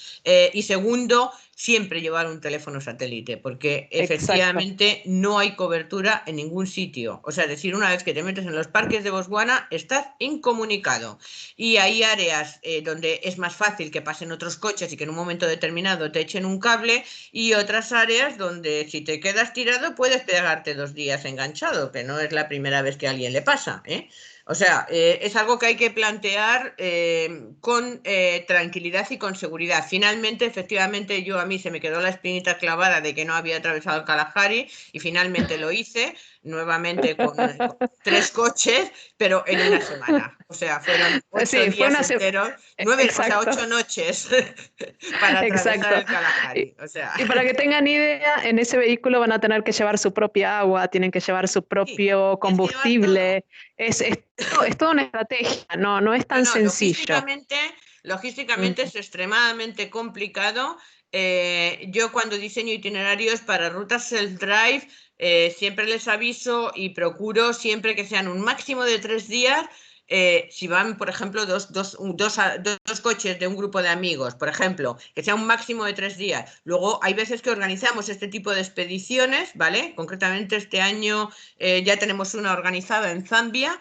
Y segundo, siempre llevar un teléfono satélite, porque Exacto. efectivamente no hay cobertura en ningún sitio. O sea, es decir, una vez que te metes en los parques de Botswana, estás incomunicado. Y hay áreas donde es más fácil que pasen otros coches y que en un momento determinado te echen un cable, y otras áreas donde si te quedas tirado puedes pegarte 2 días enganchado, que no es la primera vez que a alguien le pasa, ¿eh? O sea, es algo que hay que plantear con tranquilidad y con seguridad. Finalmente, efectivamente, a mí se me quedó la espinita clavada de que no había atravesado el Kalahari y finalmente lo hice, nuevamente con 3 coches, pero en una semana. O sea, fueron 8 Sí, fue días una... enteros, o sea, Exacto. 8 noches para atravesar Exacto. el Kalahari. O sea, Y para que tengan idea, en ese vehículo van a tener que llevar su propia agua, tienen que llevar su sí, propio tienes que llevar todo. combustible. Es toda una estrategia, no es No, tan no, sencillo. logísticamente Mm, es extremadamente complicado. Yo cuando diseño itinerarios para rutas self-drive, siempre les aviso y procuro siempre que sean un máximo de 3 días. Si van, por ejemplo, dos coches de un grupo de amigos, por ejemplo, que sea un máximo de 3 días. Luego hay veces que organizamos este tipo de expediciones, ¿vale? Concretamente este año ya tenemos una organizada en Zambia,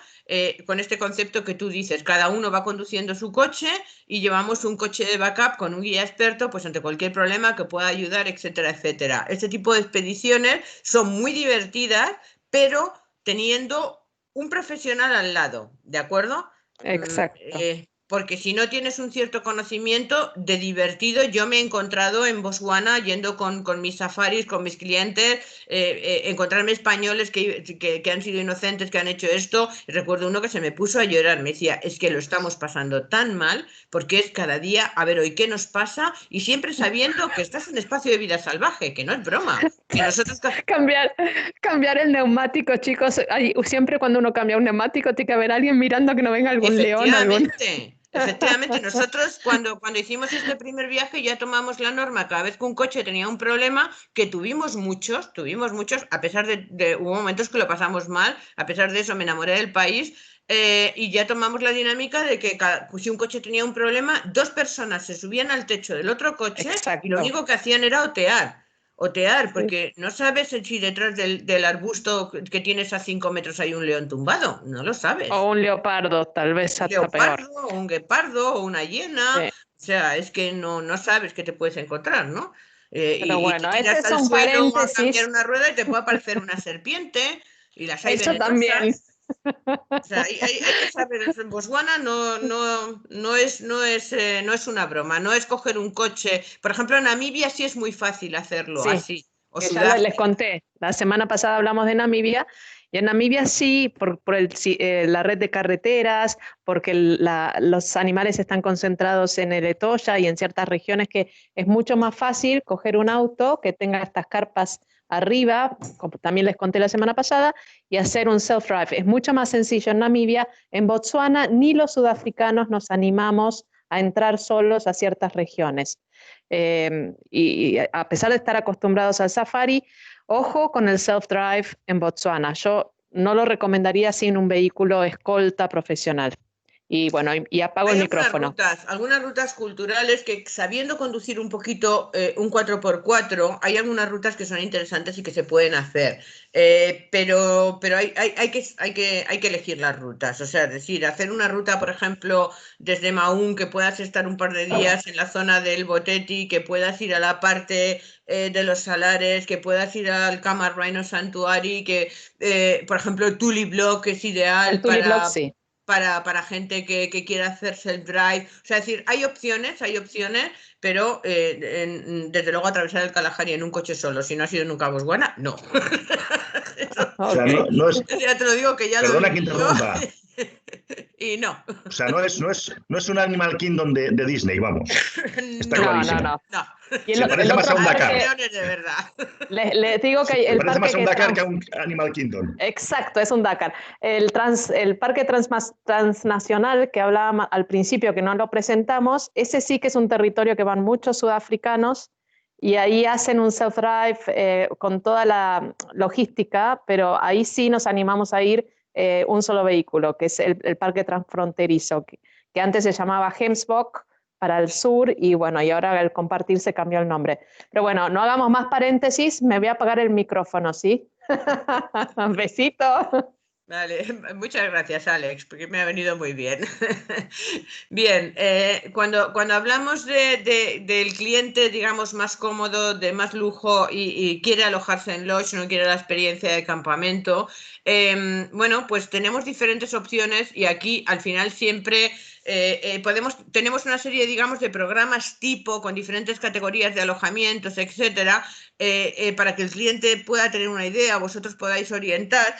con este concepto que tú dices, cada uno va conduciendo su coche y llevamos un coche de backup con un guía experto, pues ante cualquier problema que pueda ayudar, etcétera, etcétera. Este tipo de expediciones son muy divertidas, pero teniendo un profesional al lado, ¿de acuerdo? exacto. Porque si no tienes un cierto conocimiento de divertido, yo me he encontrado en Botswana yendo con mis safaris, con mis clientes, encontrarme españoles que han sido inocentes, que han hecho esto. Y recuerdo uno que se me puso a llorar, me decía, es que lo estamos pasando tan mal, porque es cada día, a ver hoy qué nos pasa, y siempre sabiendo que estás en espacio de vida salvaje, que no es broma. Que nosotros Cambiar, cambiar el neumático, chicos. Siempre cuando uno cambia un neumático, tiene que haber alguien mirando que no venga algún león, algún... Efectivamente, nosotros cuando hicimos este primer viaje ya tomamos la norma, cada vez que un coche tenía un problema, que tuvimos muchos, a pesar hubo momentos que lo pasamos mal, a pesar de eso me enamoré del país, y ya tomamos la dinámica de que si un coche tenía un problema, 2 personas se subían al techo del otro coche y lo Exacto. único que hacían era otear, Sí. porque no sabes si detrás del arbusto que tienes a 5 metros hay un león tumbado, no lo O sabes. un leopardo, tal vez Un hasta peor. leopardo, o un guepardo, o una hiena, Sí. o sea, es que no sabes qué te puedes encontrar, ¿no? Pero Y te bueno, ese tiras es al un suelo a cambiar paréntesis. una rueda y te puede aparecer una serpiente, y las hay Eso también. venenosas. O sea, hay que saber, en Botswana no es una broma, no es coger un coche. Por ejemplo, en Namibia sí es muy fácil hacerlo Sí, así, o que ya les Sudáfrica. conté. La semana pasada hablamos de Namibia y en Namibia sí, la red de carreteras, porque los animales están concentrados en el Etoya y en ciertas regiones que es mucho más fácil coger un auto que tenga estas carpas arriba, como también les conté la semana pasada, y hacer un self-drive. Es mucho más sencillo en Namibia. En Botswana ni los sudafricanos nos animamos a entrar solos a ciertas regiones. Y a pesar de estar acostumbrados al safari, ojo con el self-drive en Botswana. Yo no lo recomendaría sin un vehículo escolta profesional. Y bueno, y apago el Hay micrófono. algunas rutas culturales que sabiendo conducir un poquito un 4x4, hay algunas rutas que son interesantes y que se pueden hacer. Pero hay que elegir las rutas. O sea, es decir, hacer una ruta, por ejemplo, desde Maún, que puedas estar un par de días en la zona del Boteti, que puedas ir a la parte de los salares, que puedas ir al Kama Rhino Sanctuary, que, por ejemplo, Tuli Block es El ideal Tulip Log, para sí. para gente que quiera hacer self-drive. O sea, es decir, hay opciones, pero desde luego atravesar el Kalahari en un coche solo, si no has ido nunca a Botswana, no. O sea, no es, ya te lo digo que ya perdona lo que viví interrumpa. y no. O sea, no es un Animal Kingdom de Disney, vamos. Está clarísimo. No. No. Y Se parece más a un Dakar. Leones de verdad. Les digo que Se el parece parque más a un que Dakar que a un Animal Kingdom. Exacto, es un Dakar. El parque transnacional que hablaba al principio, que no lo presentamos, ese sí que es un territorio que van muchos sudafricanos y ahí hacen un self-drive con toda la logística, pero ahí sí nos animamos a ir un solo vehículo, que es el parque transfronterizo, que antes se llamaba Hemsbok para el sur y bueno, y ahora al compartir se cambió el nombre. Pero bueno, no hagamos más paréntesis, me voy a apagar el micrófono, ¿sí? Besito. Vale, muchas gracias, Alex, porque me ha venido muy bien. Bien, cuando hablamos del cliente, digamos, más cómodo, de más lujo y quiere alojarse en lodge, no quiere la experiencia de campamento, bueno, pues tenemos diferentes opciones y aquí al final siempre tenemos una serie, digamos, de programas tipo con diferentes categorías de alojamientos, etcétera, para que el cliente pueda tener una idea, vosotros podáis orientar,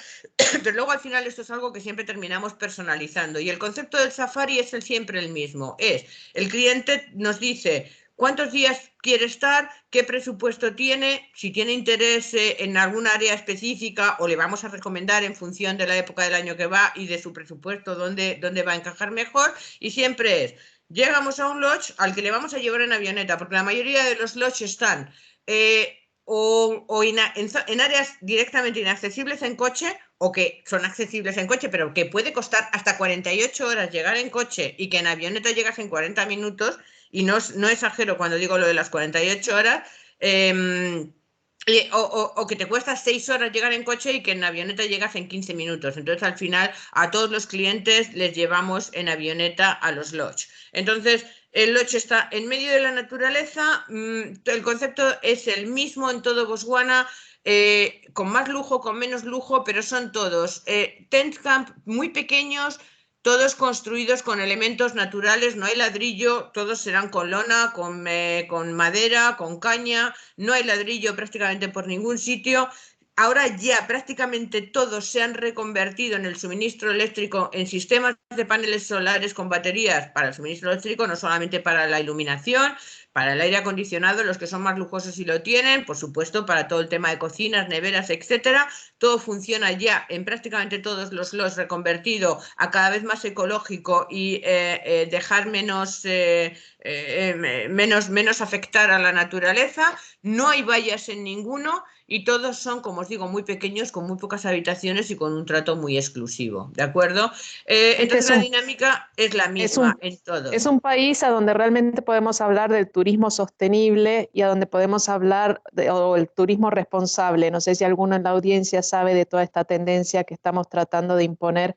pero luego al final esto es algo que siempre terminamos personalizando y el concepto del safari es siempre el mismo, el cliente nos dice cuántos días quiere estar, qué presupuesto tiene, si tiene interés en alguna área específica o le vamos a recomendar en función de la época del año que va y de su presupuesto dónde va a encajar mejor y siempre llegamos a un lodge al que le vamos a llevar en avioneta porque la mayoría de los lodges están en áreas directamente inaccesibles en coche o que son accesibles en coche, pero que puede costar hasta 48 horas llegar en coche y que en avioneta llegas en 40 minutos, y no exagero cuando digo lo de las 48 horas, o que te cuesta 6 horas llegar en coche y que en avioneta llegas en 15 minutos. Entonces, al final, a todos los clientes les llevamos en avioneta a los lodge. Entonces, el lodge está en medio de la naturaleza, el concepto es el mismo en todo Botswana, con más lujo, con menos lujo, pero son todos tent camp muy pequeños, todos construidos con elementos naturales, no hay ladrillo, todos serán con lona, con madera, con caña, no hay ladrillo prácticamente por ningún sitio. Ahora ya prácticamente todos se han reconvertido en el suministro eléctrico en sistemas de paneles solares con baterías para el suministro eléctrico, no solamente para la iluminación, para el aire acondicionado, los que son más lujosos sí lo tienen, por supuesto, para todo el tema de cocinas, neveras, etcétera. Todo funciona ya en prácticamente todos los lodges reconvertido a cada vez más ecológico y dejar menos afectar a la naturaleza. No hay vallas en ninguno y todos son, como os digo, muy pequeños, con muy pocas habitaciones y con un trato muy exclusivo, ¿de acuerdo? Entonces la dinámica es la misma en todos. Es un país a donde realmente podemos hablar del turismo sostenible y a donde podemos hablar del turismo responsable. No sé si alguno en la audiencia sabe de toda esta tendencia que estamos tratando de imponer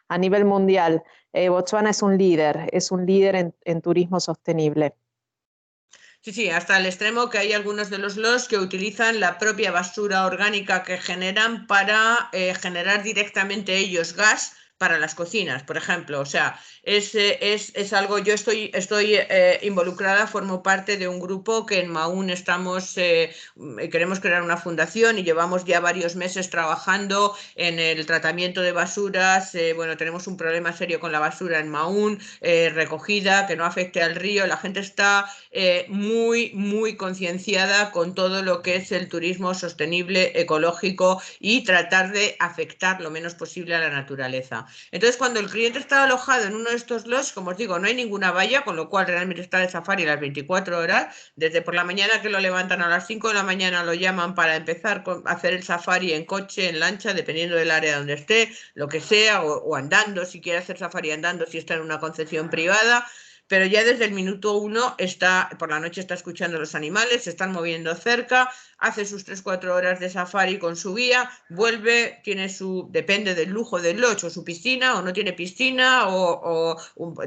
a nivel mundial. Botswana es un líder en turismo sostenible. Sí, hasta el extremo que hay algunos de los lodges que utilizan la propia basura orgánica que generan para generar directamente ellos gas para las cocinas, por ejemplo. O sea, es algo, yo estoy involucrada, formo parte de un grupo que en Maún queremos crear una fundación y llevamos ya varios meses trabajando en el tratamiento de basuras. Bueno, tenemos un problema serio con la basura en Maún, recogida, que no afecte al río. La gente está muy, muy concienciada con todo lo que es el turismo sostenible, ecológico y tratar de afectar lo menos posible a la naturaleza. Entonces, cuando el cliente está alojado en uno de estos lodges, como os digo, no hay ninguna valla, con lo cual realmente está de safari las 24 horas, desde por la mañana que lo levantan a las 5 de la mañana lo llaman para empezar a hacer el safari en coche, en lancha, dependiendo del área donde esté, lo que sea, o andando, si quiere hacer safari andando, si está en una concesión privada. pero ya desde el minuto 1 por la noche está escuchando a los animales, se están moviendo cerca, hace sus 3-4 horas de safari con su guía, vuelve, depende del lujo del lodge, o su piscina, o no tiene piscina,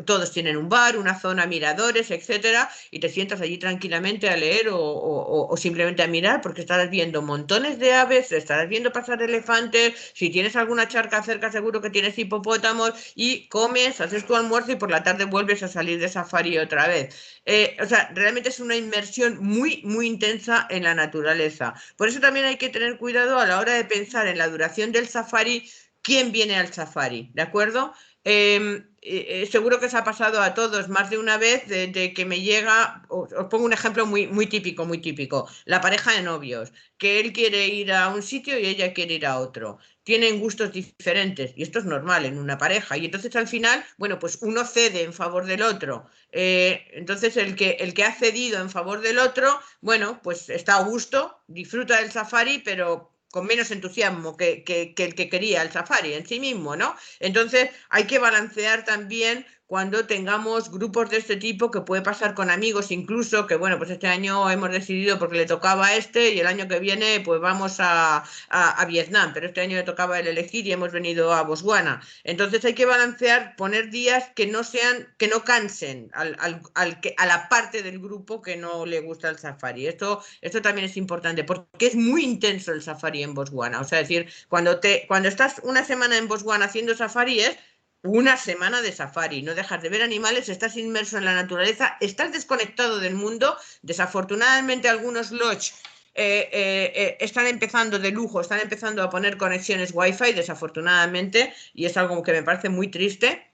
todos tienen un bar, una zona, miradores, etcétera, y te sientas allí tranquilamente a leer o simplemente a mirar, porque estarás viendo montones de aves, estarás viendo pasar elefantes, si tienes alguna charca cerca seguro que tienes hipopótamos, y comes, haces tu almuerzo y por la tarde vuelves a salir de safari otra vez. O sea, realmente es una inmersión muy, muy intensa en la naturaleza. Por eso también hay que tener cuidado a la hora de pensar en la duración del safari, quién viene al safari, ¿de acuerdo? Seguro que os ha pasado a todos más de una vez de que me llega, os pongo un ejemplo muy, muy típico, la pareja de novios, que él quiere ir a un sitio y ella quiere ir a otro. Tienen gustos diferentes y esto es normal en una pareja y entonces al final, bueno, pues uno cede en favor del otro. Entonces el que ha cedido en favor del otro, bueno, pues está a gusto, disfruta del safari, pero con menos entusiasmo que el que quería el safari en sí mismo, ¿no? Entonces hay que balancear también cuando tengamos grupos de este tipo, que puede pasar con amigos incluso, que bueno, pues este año hemos decidido porque le tocaba a este y el año que viene pues vamos a Vietnam, pero este año le tocaba el elegir y hemos venido a Botswana. Entonces hay que balancear, poner días que no cansen a la parte del grupo que no le gusta el safari. Esto también es importante porque es muy intenso el safari en Botswana. O sea, es decir, cuando estás una semana en Botswana haciendo safari es una semana de safari, no dejas de ver animales, estás inmerso en la naturaleza, estás desconectado del mundo. Desafortunadamente algunos lodge están empezando de lujo, están empezando a poner conexiones wifi, desafortunadamente, y es algo que me parece muy triste.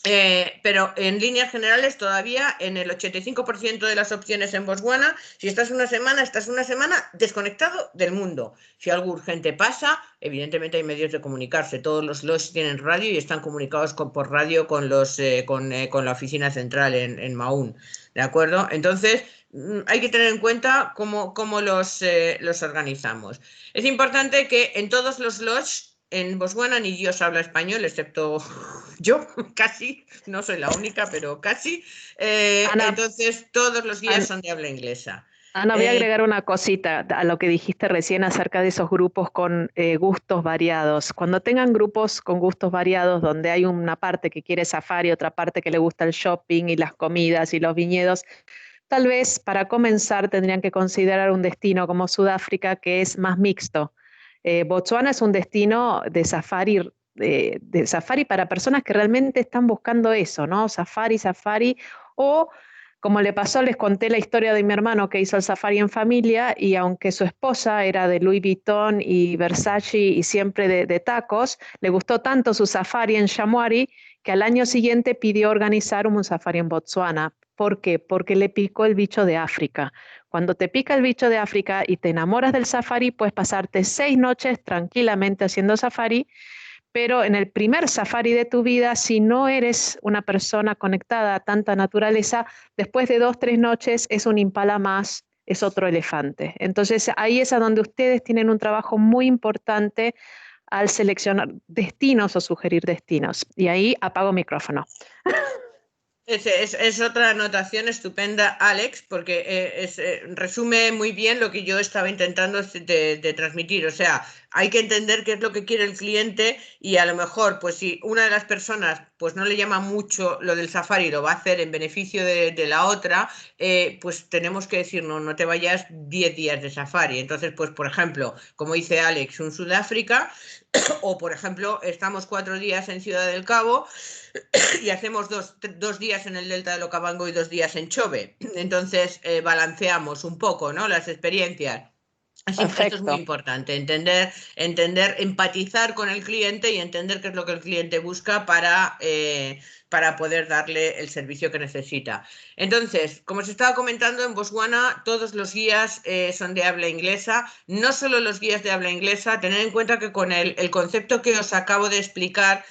Pero en líneas generales todavía en el 85% de las opciones en Botswana, si estás una semana desconectado del mundo. Si algo urgente pasa, evidentemente hay medios de comunicarse. Todos los lodges tienen radio y están comunicados por radio con la oficina central en Maun. ¿De acuerdo? Entonces hay que tener en cuenta cómo los organizamos. Es importante que en todos los lodges en Botswana ni Dios habla español, excepto yo, casi, no soy la única, pero casi. Ana, entonces, todos los guías son de habla inglesa. Ana, voy a agregar una cosita a lo que dijiste recién acerca de esos grupos con gustos variados. Cuando tengan grupos con gustos variados, donde hay una parte que quiere safari, otra parte que le gusta el shopping y las comidas y los viñedos, tal vez para comenzar tendrían que considerar un destino como Sudáfrica, que es más mixto. Botswana es un destino de safari para personas que realmente están buscando eso, ¿no? Safari, o como le pasó, les conté la historia de mi hermano que hizo el safari en familia y aunque su esposa era de Louis Vuitton y Versace y siempre de tacos, le gustó tanto su safari en Shamwari que al año siguiente pidió organizar un safari en Botswana. ¿Por qué? Porque le picó el bicho de África. Cuando te pica el bicho de África y te enamoras del safari, puedes pasarte 6 noches tranquilamente haciendo safari, pero en el primer safari de tu vida, si no eres una persona conectada a tanta naturaleza, después de 2, 3 noches es un impala más, es otro elefante. Entonces ahí es a donde ustedes tienen un trabajo muy importante al seleccionar destinos o sugerir destinos. Y ahí apago micrófono. Es otra anotación estupenda, Alex, porque resume muy bien lo que yo estaba intentando de transmitir. O sea, hay que entender qué es lo que quiere el cliente y a lo mejor, pues si una de las personas pues no le llama mucho lo del safari, lo va a hacer en beneficio de la otra, pues tenemos que decir, no te vayas 10 días de safari. Entonces, pues por ejemplo, como dice Alex, un Sudáfrica, o por ejemplo, estamos 4 días en Ciudad del Cabo y hacemos 2 días en el Delta del Okavango y 2 días en Chobe. Entonces balanceamos un poco, ¿no?, las experiencias. Esto es muy importante, entender, empatizar con el cliente y entender qué es lo que el cliente busca para poder darle el servicio que necesita. Entonces, como os estaba comentando, en Botswana todos los guías son de habla inglesa. No solo los guías de habla inglesa, tened en cuenta que con el concepto que os acabo de explicar,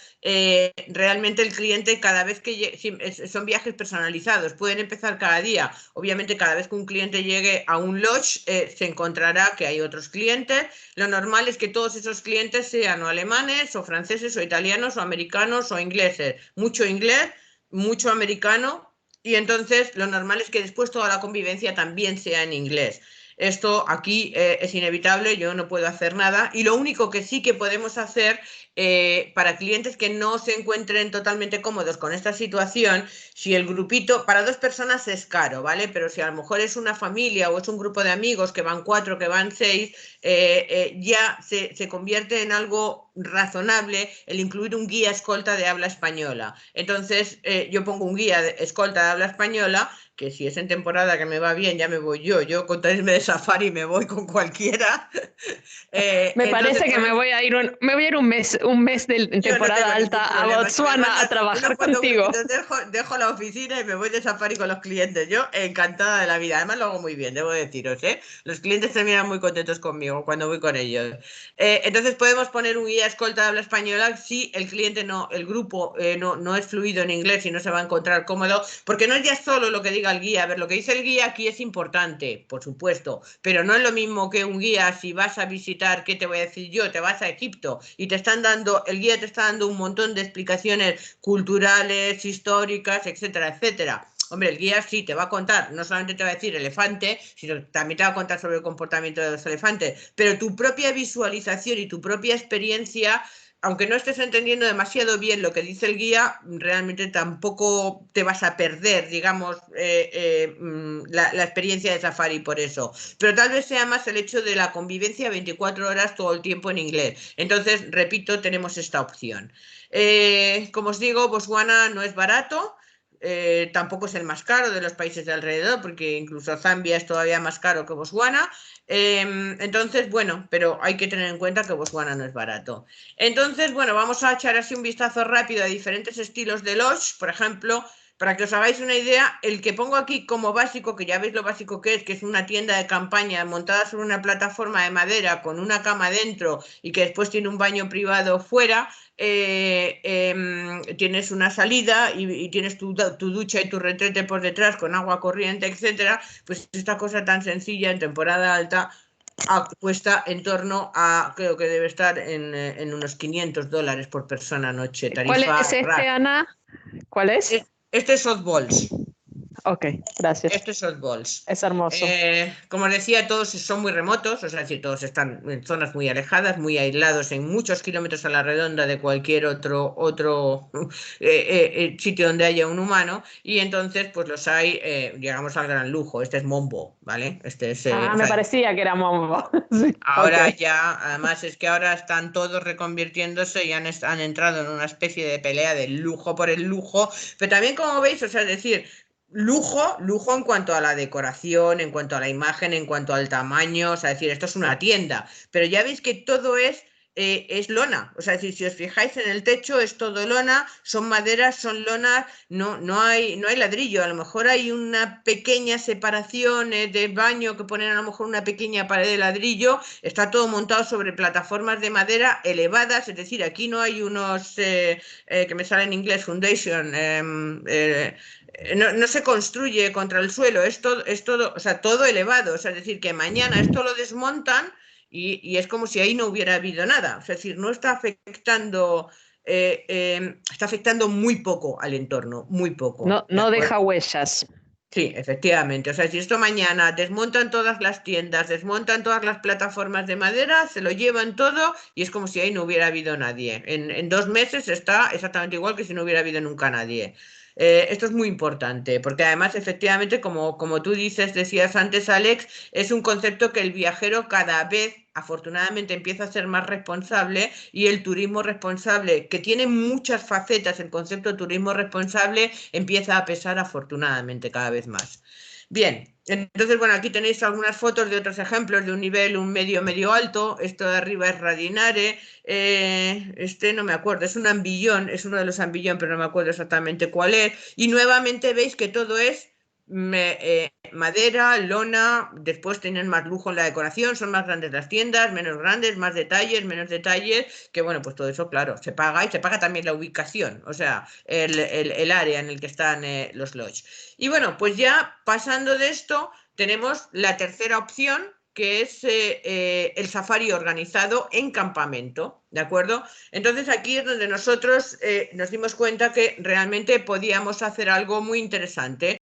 realmente el cliente cada vez que son viajes personalizados, pueden empezar cada día. Obviamente cada vez que un cliente llegue a un lodge se encontrará que hay otros clientes. Lo normal es que todos esos clientes sean o alemanes o franceses o italianos o americanos o ingleses. Mucho inglés, mucho americano y entonces lo normal es que después toda la convivencia también sea en inglés. Esto aquí es inevitable, yo no puedo hacer nada y lo único que sí que podemos hacer para clientes que no se encuentren totalmente cómodos con esta situación, si el grupito, para 2 personas es caro, ¿vale? Pero si a lo mejor es una familia o es un grupo de amigos que van 4, que van 6, ya se convierte en algo razonable el incluir un guía escolta de habla española. Entonces, yo pongo un guía escolta de habla española, que si es en temporada que me va bien, ya me voy yo con irme de safari me voy con cualquiera. Me Entonces, parece que me voy a ir un mes en yo no tengo temporada ningún alta a problema. Si me Botswana a mandan unos trabajar cuantos contigo. grupitos, dejo la oficina y me voy de safari con los clientes. Yo encantada de la vida. Además lo hago muy bien, debo deciros, ¿eh? Los clientes terminan muy contentos conmigo cuando voy con ellos. Entonces podemos poner un guía escolta de habla española si el cliente no, el grupo no es fluido en inglés y no se va a encontrar cómodo, porque no es ya solo lo que diga el guía. A ver, lo que dice el guía aquí es importante, por supuesto, pero no es lo mismo que un guía si vas a visitar, ¿qué te voy a decir yo? Te vas a Egipto y te están dando, el guía te está dando un montón de explicaciones culturales, históricas, etcétera, etcétera. Hombre, el guía sí te va a contar, no solamente te va a decir elefante, sino también te va a contar sobre el comportamiento de los elefantes, pero tu propia visualización y tu propia experiencia, aunque no estés entendiendo demasiado bien lo que dice el guía, realmente tampoco te vas a perder, digamos, la experiencia de safari por eso. Pero tal vez sea más el hecho de la convivencia 24 horas todo el tiempo en inglés. Entonces, repito, tenemos esta opción. Como os digo, Botswana no es barato. Tampoco es el más caro de los países de alrededor, porque incluso Zambia es todavía más caro que Botswana. Entonces, bueno, pero hay que tener en cuenta que Botswana no es barato. Entonces, bueno, vamos a echar así un vistazo rápido a diferentes estilos de lodge. Por ejemplo, para que os hagáis una idea, el que pongo aquí como básico, que ya veis lo básico que es una tienda de campaña montada sobre una plataforma de madera con una cama dentro y que después tiene un baño privado fuera, tienes una salida y tienes tu ducha y tu retrete por detrás con agua corriente, etcétera. Pues esta cosa tan sencilla en temporada alta cuesta en torno a, creo que debe estar en unos $500 por persona noche, ¿Cuál tarifa es este, RAC. Ana? ¿Cuál es? Este es softballs. Ok, gracias. Este es softballs. Es hermoso. Como os decía, todos son muy remotos, o sea, si todos están en zonas muy alejadas, muy aislados, en muchos kilómetros a la redonda de cualquier otro sitio donde haya un humano, y entonces pues los hay, llegamos al gran lujo. Este es Mombo, ¿vale? Este es, o Me sea, parecía que era Mombo. Sí, ahora ok. ya, además es que ahora están todos reconvirtiéndose y han entrado en una especie de pelea de lujo por el lujo, pero también como veis, o sea, es decir, lujo en cuanto a la decoración, en cuanto a la imagen, en cuanto al tamaño, o sea, es decir, esto es una tienda, pero ya veis que todo es lona, o sea, si os fijáis en el techo es todo lona, son maderas, son lonas, no hay ladrillo, a lo mejor hay una pequeña separación de baño que ponen a lo mejor una pequeña pared de ladrillo, está todo montado sobre plataformas de madera elevadas, es decir, aquí no hay unos que me sale en inglés, foundation, no se construye contra el suelo, es todo, o sea, todo elevado, o sea, es decir, que mañana esto lo desmontan y es como si ahí no hubiera habido nada. Es decir, no está afectando, está afectando muy poco al entorno, muy poco. No, ¿De no acuerdo? deja huellas. Sí, efectivamente. O sea, si esto mañana desmontan todas las tiendas, desmontan todas las plataformas de madera, se lo llevan todo y es como si ahí no hubiera habido nadie. En 2 meses está exactamente igual que si no hubiera habido nunca nadie. Esto es muy importante porque además, efectivamente, como tú decías antes, Alex, es un concepto que el viajero cada vez, afortunadamente, empieza a ser más responsable y el turismo responsable, que tiene muchas facetas, el concepto de turismo responsable empieza a pesar afortunadamente cada vez más. Bien, entonces, bueno, aquí tenéis algunas fotos de otros ejemplos de un nivel, un medio alto. Esto de arriba es Radinare. Este no me acuerdo, es un ambillón, es uno de los ambillón, pero no me acuerdo exactamente cuál es. Y nuevamente veis que todo es madera, lona, después tienen más lujo en la decoración, son más grandes las tiendas, menos grandes, más detalles, menos detalles, que bueno, pues todo eso, claro, se paga y se paga también la ubicación, o sea, el área en el que están los lodges. Y bueno, pues ya pasando de esto, tenemos la tercera opción, que es el safari organizado en campamento, ¿de acuerdo? Entonces aquí es donde nosotros nos dimos cuenta que realmente podíamos hacer algo muy interesante,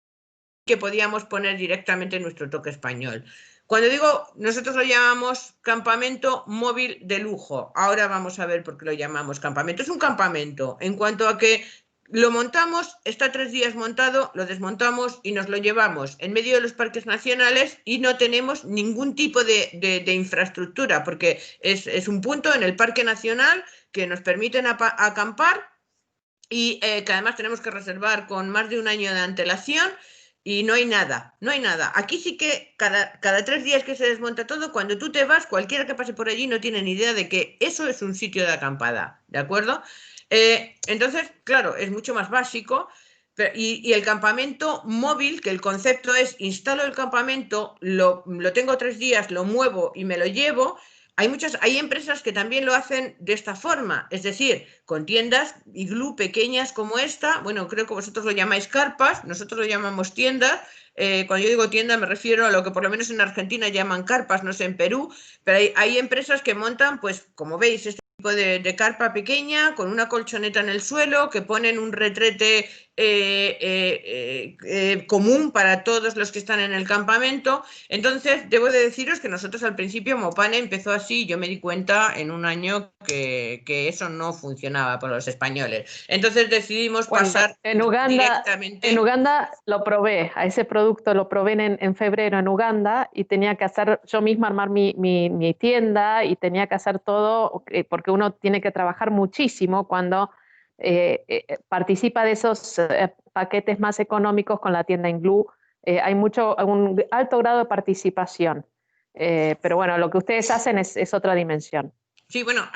que podíamos poner directamente nuestro toque español. Cuando digo, nosotros lo llamamos campamento móvil de lujo. Ahora vamos a ver por qué lo llamamos campamento. Es un campamento en cuanto a que lo montamos, está 3 días montado, lo desmontamos y nos lo llevamos en medio de los parques nacionales y no tenemos ningún tipo de infraestructura, porque es un punto en el parque nacional que nos permiten acampar y que además tenemos que reservar con más de un año de antelación. Y no hay nada, no hay nada. Aquí sí que cada 3 días que se desmonta todo, cuando tú te vas, cualquiera que pase por allí no tiene ni idea de que eso es un sitio de acampada, ¿de acuerdo? Entonces, claro, es mucho más básico. Y el campamento móvil, que el concepto es instalo el campamento, lo tengo 3 días, lo muevo y me lo llevo. Hay empresas que también lo hacen de esta forma, es decir, con tiendas iglú pequeñas como esta. Bueno, creo que vosotros lo llamáis carpas, nosotros lo llamamos tiendas. Cuando yo digo tienda me refiero a lo que por lo menos en Argentina llaman carpas, no sé en Perú, pero hay empresas que montan, pues como veis, este tipo de carpa pequeña con una colchoneta en el suelo, que ponen un retrete común para todos los que están en el campamento. Entonces, debo de deciros que nosotros al principio Mopane empezó así, yo me di cuenta en un año que eso no funcionaba para los españoles. Entonces decidimos pasar directamente. En Uganda lo probé, a ese producto lo probé en febrero en Uganda y tenía que hacer yo misma, armar mi tienda y tenía que hacer todo, porque uno tiene que trabajar muchísimo cuando participa de esos paquetes más económicos con la tienda Iglú. Hay un alto grado de participación, pero bueno, lo que ustedes hacen es otra dimensión. Sí, bueno,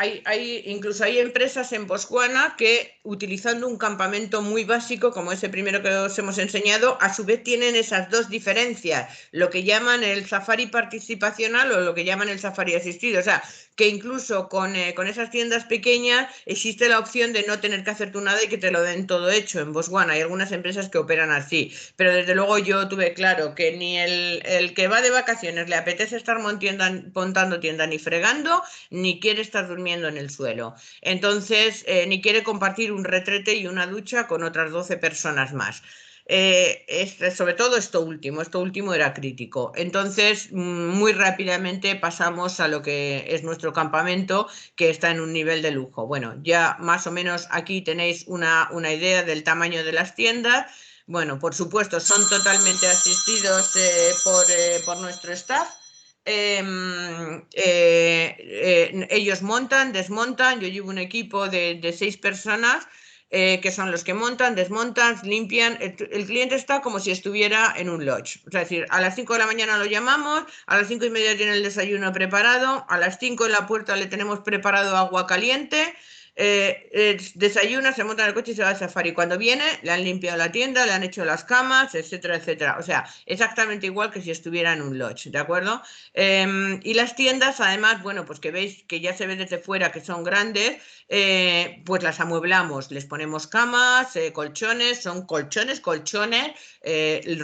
incluso hay empresas en Botswana que, utilizando un campamento muy básico, como ese primero que os hemos enseñado, a su vez tienen esas dos diferencias, lo que llaman el safari participacional o lo que llaman el safari asistido. O sea, que incluso con esas tiendas pequeñas existe la opción de no tener que hacer tú nada y que te lo den todo hecho. En Botswana hay algunas empresas que operan así, pero desde luego yo tuve claro que ni el que va de vacaciones le apetece estar montando tienda ni fregando, ni quiere estar durmiendo en el suelo. Entonces, ni quiere compartir un retrete y una ducha con otras 12 personas más. Sobre todo esto último era crítico. Entonces, muy rápidamente pasamos a lo que es nuestro campamento, que está en un nivel de lujo. Bueno, ya más o menos aquí tenéis una idea del tamaño de las tiendas. Bueno, por supuesto, son totalmente asistidos por nuestro staff. Ellos montan, desmontan. Yo llevo un equipo de 6 personas que son los que montan, desmontan, limpian. El cliente está como si estuviera en un lodge. O sea, es decir, a las 5 de la mañana lo llamamos, a las 5:30 tiene el desayuno preparado, a las 5 en la puerta le tenemos preparado agua caliente. Desayuna, se monta en el coche y se va al safari. Cuando viene, le han limpiado la tienda, le han hecho las camas, etcétera, etcétera. O sea, exactamente igual que si estuviera en un lodge, ¿de acuerdo? Y las tiendas, además, bueno, pues que veis que ya se ve desde fuera que son grandes, pues las amueblamos, les ponemos camas, colchones, son colchones,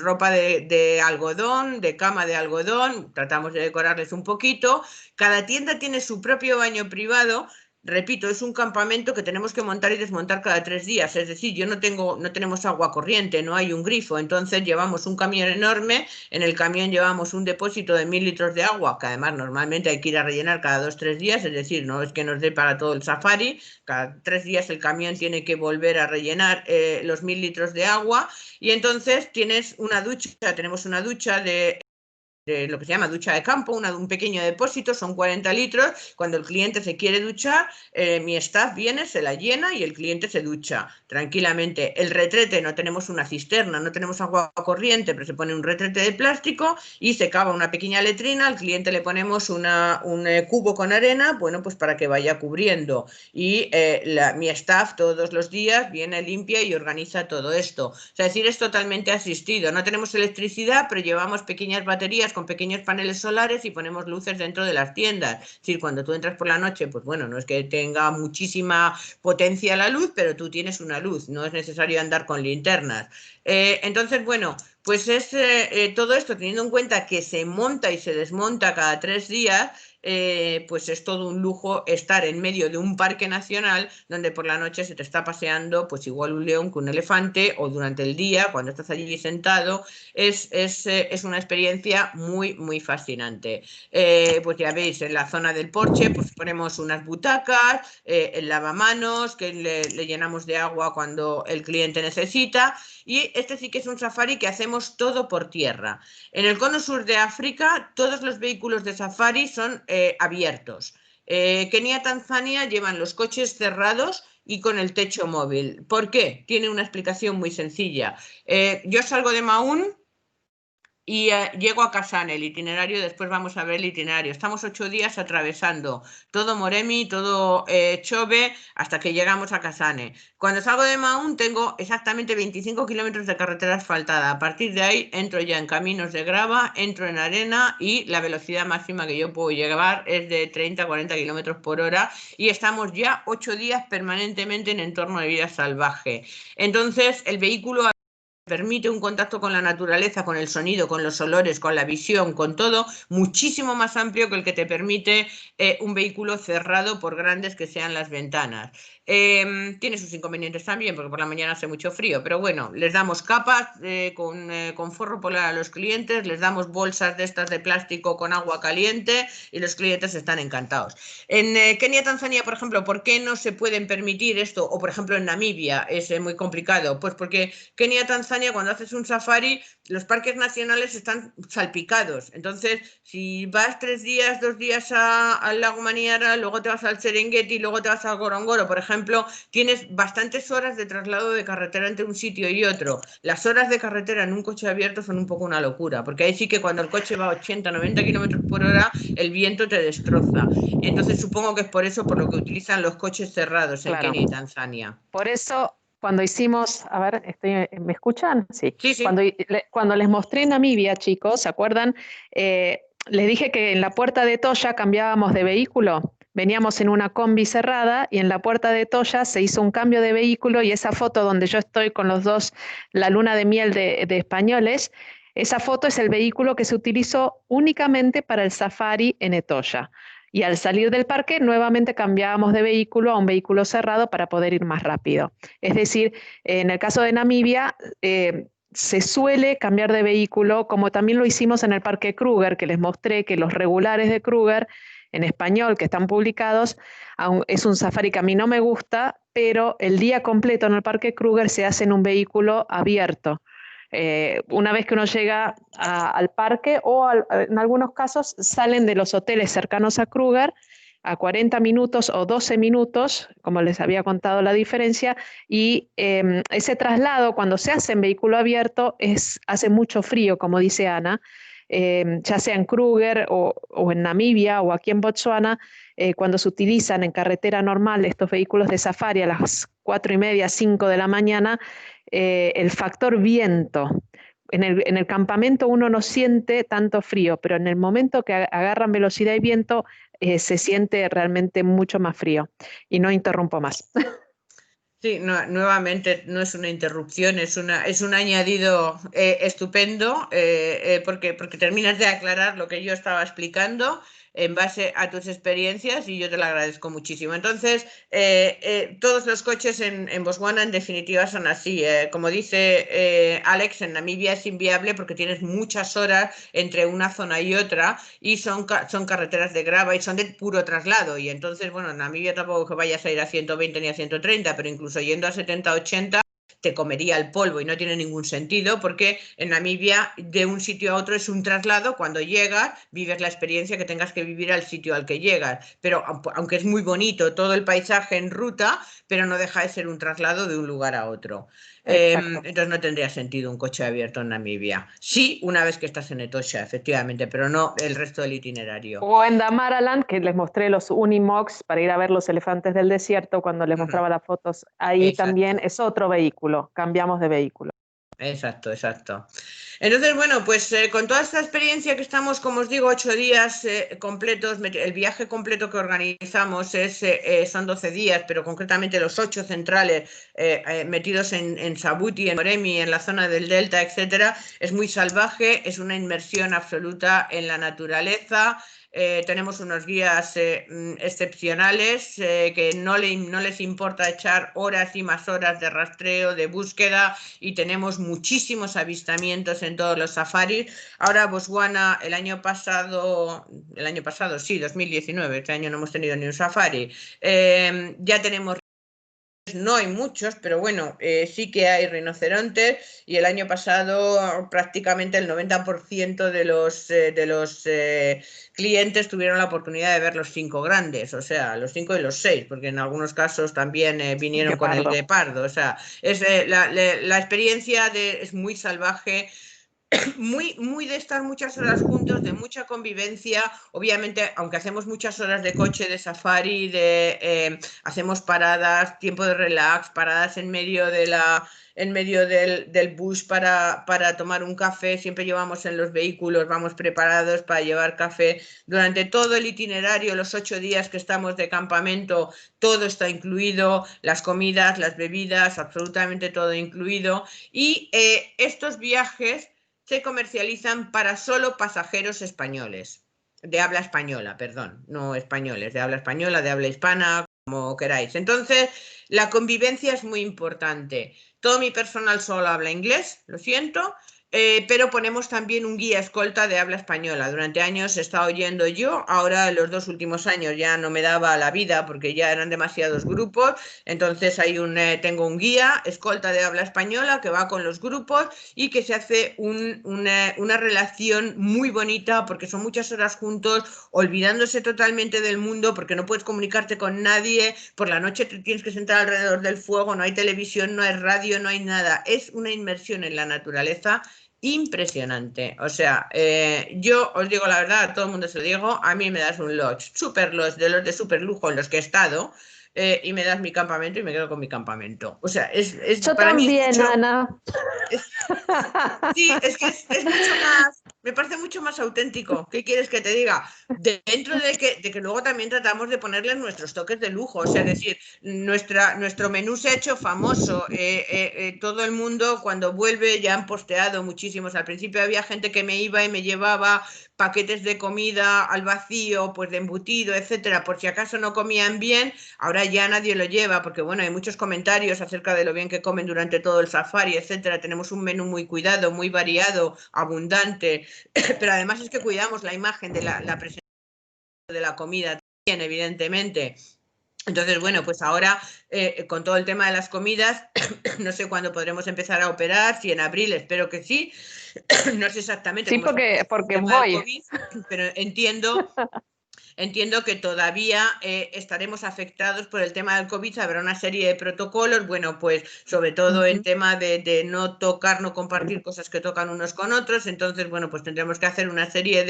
ropa de algodón, de cama de algodón, tratamos de decorarles un poquito. Cada tienda tiene su propio baño privado. Repito, es un campamento que tenemos que montar y desmontar cada 3 días. Es decir, no tenemos agua corriente, no hay un grifo. Entonces llevamos un camión enorme. En el camión llevamos un depósito de 1000 litros de agua, que además normalmente hay que ir a rellenar cada 2-3 días. Es decir, no es que nos dé para todo el safari. Cada 3 días el camión tiene que volver a rellenar los 1000 litros de agua. Y entonces tienes una ducha. Tenemos una ducha de lo que se llama ducha de campo, un pequeño depósito, son 40 litros. Cuando el cliente se quiere duchar, mi staff viene, se la llena y el cliente se ducha tranquilamente. El retrete, no tenemos una cisterna, no tenemos agua corriente, pero se pone un retrete de plástico y se cava una pequeña letrina. Al cliente le ponemos un cubo con arena, bueno, pues para que vaya cubriendo. Y mi staff todos los días viene, limpia y organiza todo esto. O sea, es decir, es totalmente asistido. No tenemos electricidad, pero llevamos pequeñas baterías con pequeños paneles solares y ponemos luces dentro de las tiendas. Es decir, cuando tú entras por la noche, pues bueno, no es que tenga muchísima potencia la luz, pero tú tienes una luz, no es necesario andar con linternas. Entonces, bueno, Pues es todo esto teniendo en cuenta que se monta y se desmonta cada 3 días, pues es todo un lujo estar en medio de un parque nacional donde por la noche se te está paseando pues igual un león que un elefante, o durante el día cuando estás allí sentado. Es una experiencia muy, muy fascinante. Pues ya veis, en la zona del porche pues ponemos unas butacas, el lavamanos que le llenamos de agua cuando el cliente necesita, y este sí que es un safari que hacemos todo por tierra. En el cono sur de África, todos los vehículos de safari son abiertos. Kenia, Tanzania llevan los coches cerrados y con el techo móvil. ¿Por qué? Tiene una explicación muy sencilla. Yo salgo de Maún y llego a Kasane, el itinerario, después vamos a ver el itinerario. Estamos 8 días atravesando todo Moremi, todo Chobe, hasta que llegamos a Kasane. Cuando salgo de Maún tengo exactamente 25 kilómetros de carretera asfaltada. A partir de ahí entro ya en caminos de grava, entro en arena, y la velocidad máxima que yo puedo llevar es de 30-40 kilómetros por hora, y estamos ya 8 días permanentemente en entorno de vida salvaje. Entonces el vehículo permite un contacto con la naturaleza, con el sonido, con los olores, con la visión, con todo, muchísimo más amplio que el que te permite un vehículo cerrado, por grandes que sean las ventanas. Tiene sus inconvenientes también, porque por la mañana hace mucho frío, pero bueno, les damos capas con forro polar a los clientes, les damos bolsas de estas de plástico con agua caliente, y los clientes están encantados. En Kenia, Tanzania, por ejemplo, ¿por qué no se pueden permitir esto? O por ejemplo en Namibia es muy complicado. Pues porque Kenia, Tanzania, cuando haces un safari, los parques nacionales están salpicados. Entonces, si vas 3 días, 2 días al lago Maniara, luego te vas al Serengeti, luego te vas a Gorongoro, por ejemplo, tienes bastantes horas de traslado de carretera entre un sitio y otro. Las horas de carretera en un coche abierto son un poco una locura, porque ahí sí que cuando el coche va a 80-90 kilómetros por hora, el viento te destroza. Entonces supongo que es por eso por lo que utilizan los coches cerrados en Claro. Kenia y Tanzania. Por eso, cuando hicimos, a ver, ¿me escuchan? Sí. Sí, sí. Cuando les mostré Namibia, chicos, ¿se acuerdan? Les dije que en la puerta de Toya cambiábamos de vehículo. Veníamos en una combi cerrada y en la puerta de Toya se hizo un cambio de vehículo, y esa foto donde yo estoy con los dos, la luna de miel de españoles, esa foto es el vehículo que se utilizó únicamente para el safari en Etoya. Y al salir del parque nuevamente cambiábamos de vehículo a un vehículo cerrado para poder ir más rápido. Es decir, en el caso de Namibia, se suele cambiar de vehículo, como también lo hicimos en el Parque Kruger, que les mostré que los regulares de Kruger en español que están publicados, es un safari que a mí no me gusta, pero el día completo en el Parque Kruger se hace en un vehículo abierto. Una vez que uno llega al parque, o en algunos casos salen de los hoteles cercanos a Kruger a 40 minutos o 12 minutos, como les había contado la diferencia, y ese traslado cuando se hace en vehículo abierto hace mucho frío, como dice Ana, ya sea en Kruger o en Namibia o aquí en Botswana, cuando se utilizan en carretera normal estos vehículos de safari a las 4:30, 5 de la mañana, el factor viento. En el campamento uno no siente tanto frío, pero en el momento que agarran velocidad y viento, se siente realmente mucho más frío. Y no interrumpo más. Sí, nuevamente no es una interrupción, es un añadido estupendo, porque terminas de aclarar lo que yo estaba explicando en base a tus experiencias, y yo te lo agradezco muchísimo. Entonces, todos los coches en Botswana en definitiva son así. Como dice Alex, en Namibia es inviable porque tienes muchas horas entre una zona y otra, y son carreteras de grava y son de puro traslado. Y entonces, bueno, en Namibia tampoco que vayas a ir a 120 ni a 130, pero incluso yendo a 70-80 te comería el polvo, y no tiene ningún sentido, porque en Namibia de un sitio a otro es un traslado. Cuando llegas vives la experiencia que tengas que vivir al sitio al que llegas, pero aunque es muy bonito todo el paisaje en ruta, pero no deja de ser un traslado de un lugar a otro. Entonces no tendría sentido un coche abierto en Namibia. Sí, una vez que estás en Etosha, efectivamente, pero no el resto del itinerario. O en Damaraland, que les mostré los Unimogs para ir a ver los elefantes del desierto, cuando les mostraba las fotos, ahí Exacto. también es otro vehículo, cambiamos de vehículo. Exacto, exacto. Entonces, bueno, pues con toda esta experiencia que estamos, como os digo, 8 días completos, el viaje completo que organizamos son 12 días, pero concretamente los 8 centrales metidos en Sabuti, en Moremi, en la zona del Delta, etcétera, es muy salvaje, es una inmersión absoluta en la naturaleza. Tenemos unos guías excepcionales que no les importa echar horas y más horas de rastreo, de búsqueda, y tenemos muchísimos avistamientos en todos los safaris. Ahora Botswana, el año pasado, sí, 2019, este año no hemos tenido ni un safari, ya tenemos. No hay muchos, pero bueno, sí que hay rinocerontes, y el año pasado prácticamente el 90% de los clientes tuvieron la oportunidad de ver los 5 grandes, o sea, los 5 y los 6, porque en algunos casos también vinieron con el guepardo. O sea, la experiencia es muy salvaje. Muy de estar muchas horas juntos, de mucha convivencia. Obviamente, aunque hacemos muchas horas de coche, de safari, hacemos paradas, tiempo de relax, paradas en medio del bush para tomar un café. Siempre llevamos en los vehículos, vamos preparados para llevar café. Durante todo el itinerario, los 8 días que estamos de campamento, todo está incluido, las comidas, las bebidas, absolutamente todo incluido. Y estos viajes se comercializan para solo pasajeros españoles, de habla española, perdón, no españoles, de habla española, de habla hispana, como queráis. Entonces, la convivencia es muy importante. Todo mi personal solo habla inglés, lo siento, pero ponemos también un guía escolta de habla española. Durante años he estado oyendo yo, ahora los 2 últimos años ya no me daba la vida porque ya eran demasiados grupos, entonces tengo un guía escolta de habla española que va con los grupos y que se hace una relación muy bonita, porque son muchas horas juntos, olvidándose totalmente del mundo, porque no puedes comunicarte con nadie. Por la noche te tienes que sentar alrededor del fuego, no hay televisión, no hay radio, no hay nada. Es una inmersión en la naturaleza impresionante. O sea, yo os digo la verdad, a todo el mundo se lo digo, a mí me das un lodge, super lodge, de los de super lujo en los que he estado, y me das mi campamento y me quedo con mi campamento. O sea, Yo para mí también, es mucho, Ana. sí, es que es mucho más, me parece mucho más auténtico. ¿Qué quieres que te diga? Dentro de que luego también tratamos de ponerle nuestros toques de lujo, o sea, es decir, nuestro menú se ha hecho famoso. Todo el mundo cuando vuelve, ya han posteado muchísimos. Al principio había gente que me iba y me llevaba paquetes de comida al vacío, pues de embutido, etcétera, por si acaso no comían bien. Ahora ya nadie lo lleva, porque bueno, hay muchos comentarios acerca de lo bien que comen durante todo el safari, etcétera. Tenemos un menú muy cuidado, muy variado, abundante, pero además es que cuidamos la imagen de la presentación de la comida también, evidentemente. Entonces, bueno, pues ahora con todo el tema de las comidas, no sé cuándo podremos empezar a operar, si en abril, espero que sí. No sé exactamente Sí, cómo está porque el tema del voy. COVID, pero entiendo que todavía estaremos afectados por el tema del COVID. Habrá una serie de protocolos, bueno, pues sobre todo en tema de no tocar, no compartir cosas que tocan unos con otros. Entonces, bueno, pues tendremos que hacer una serie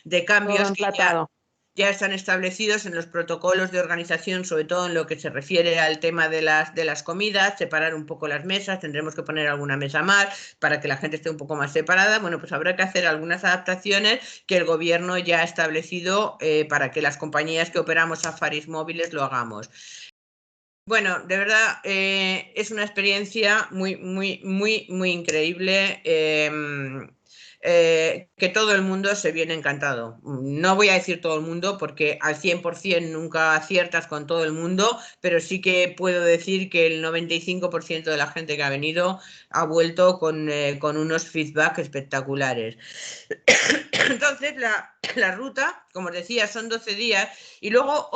de cambios Todo que emplatado. ya están establecidos en los protocolos de organización, sobre todo en lo que se refiere al tema de las comidas, separar un poco las mesas, tendremos que poner alguna mesa más para que la gente esté un poco más separada. Bueno, pues habrá que hacer algunas adaptaciones que el gobierno ya ha establecido para que las compañías que operamos safaris móviles lo hagamos. Bueno, de verdad es una experiencia muy, muy, muy, muy increíble. Que todo el mundo se viene encantado. No voy a decir todo el mundo porque al 100% nunca aciertas con todo el mundo, pero sí que puedo decir que el 95% de la gente que ha venido ha vuelto con unos feedback espectaculares. Entonces, la ruta, como os decía, son 12 días y luego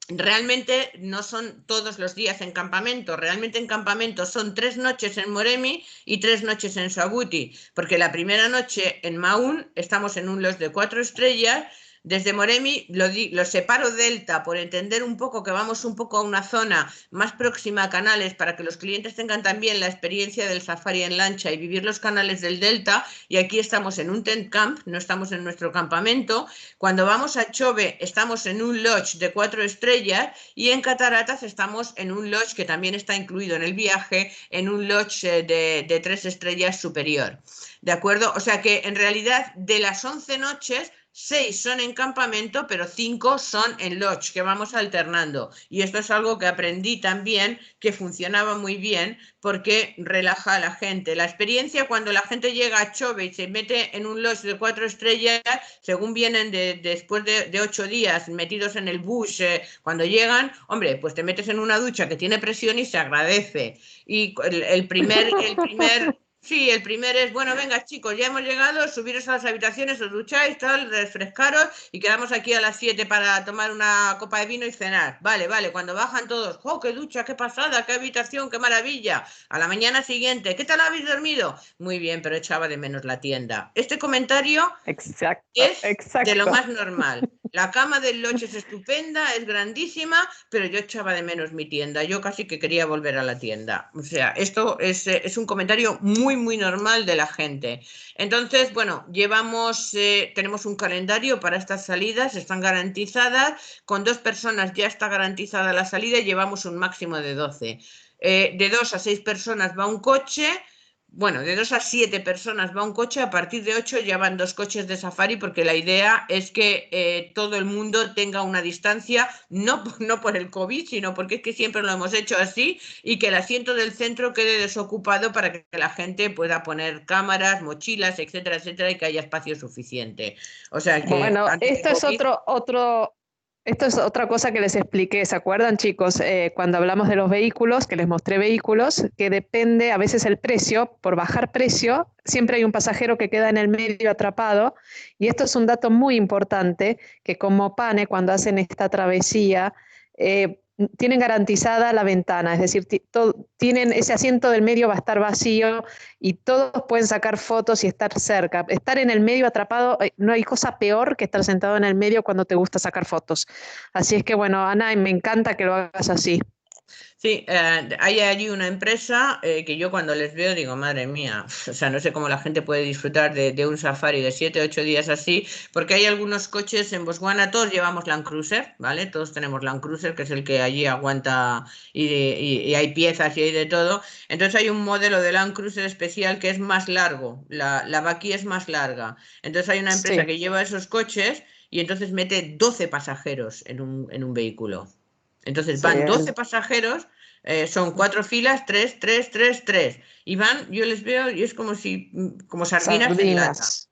realmente no son todos los días en campamento, realmente en campamento son 3 noches en Moremi y 3 noches en Sabuti, porque la primera noche en Maun estamos en un lodge de 4 estrellas, Desde Moremi lo separo delta por entender un poco que vamos un poco a una zona más próxima a canales para que los clientes tengan también la experiencia del safari en lancha y vivir los canales del delta. Y aquí estamos en un tent camp, no estamos en nuestro campamento. Cuando vamos a Chobe estamos en un lodge de 4 estrellas y en Cataratas estamos en un lodge que también está incluido en el viaje, en un lodge de 3 estrellas superior. ¿De acuerdo? O sea que en realidad de las 11 noches, 6 son en campamento, pero 5 son en lodge, que vamos alternando. Y esto es algo que aprendí también, que funcionaba muy bien, porque relaja a la gente. La experiencia cuando la gente llega a Chobe y se mete en un lodge de 4 estrellas, según vienen después de 8 días metidos en el bush, cuando llegan, hombre, pues te metes en una ducha que tiene presión y se agradece. Y el primer Sí, el primer es, bueno, venga chicos, ya hemos llegado, subiros a las habitaciones, os ducháis, tal, refrescaros y quedamos aquí a las 7 para tomar una copa de vino y cenar. Vale, vale, cuando bajan todos, ¡oh, qué ducha, qué pasada, qué habitación, qué maravilla! A la mañana siguiente, ¿qué tal habéis dormido? Muy bien, pero echaba de menos la tienda. Este comentario Exacto, es de lo exacto. más normal. La cama del lodge es estupenda, es grandísima, pero yo echaba de menos mi tienda. Yo casi que quería volver a la tienda. O sea, esto es un comentario muy, muy normal de la gente. Entonces, bueno, tenemos un calendario para estas salidas, están garantizadas. Con 2 personas ya está garantizada la salida y llevamos un máximo de 12. De 2 a 6 personas va un coche. Bueno, de 2 a 7 personas va un coche, a partir de 8 ya van 2 coches de safari, porque la idea es que todo el mundo tenga una distancia, no por el COVID, sino porque es que siempre lo hemos hecho así, y que el asiento del centro quede desocupado para que la gente pueda poner cámaras, mochilas, etcétera, etcétera, y que haya espacio suficiente. O sea que Bueno, antes de COVID, esto es otra cosa que les expliqué. ¿Se acuerdan, chicos? Cuando hablamos de los vehículos, que les mostré vehículos, que depende a veces el precio, por bajar precio, siempre hay un pasajero que queda en el medio atrapado. Y esto es un dato muy importante, que como PANE, cuando hacen esta travesía, tienen garantizada la ventana, es decir, tienen ese asiento del medio va a estar vacío y todos pueden sacar fotos y estar cerca. Estar en el medio atrapado, no hay cosa peor que estar sentado en el medio cuando te gusta sacar fotos. Así es que bueno, Ana, me encanta que lo hagas así. sí, hay allí una empresa que yo cuando les veo digo, madre mía, o sea, no sé cómo la gente puede disfrutar de un safari de 7 o 8 días así, porque hay algunos coches en Botswana, todos llevamos Land Cruiser, ¿vale? Todos tenemos Land Cruiser, que es el que allí aguanta y hay piezas y hay de todo. Entonces hay un modelo de Land Cruiser especial que es más largo, la Baki es más larga. Entonces hay una empresa Sí, que lleva esos coches y entonces mete 12 pasajeros en un vehículo. Entonces sí, van 12 pasajeros, son 4 filas, 3, 3, 3, 3. Y van, yo les veo y es como si, como sardinas en lata. sardinas.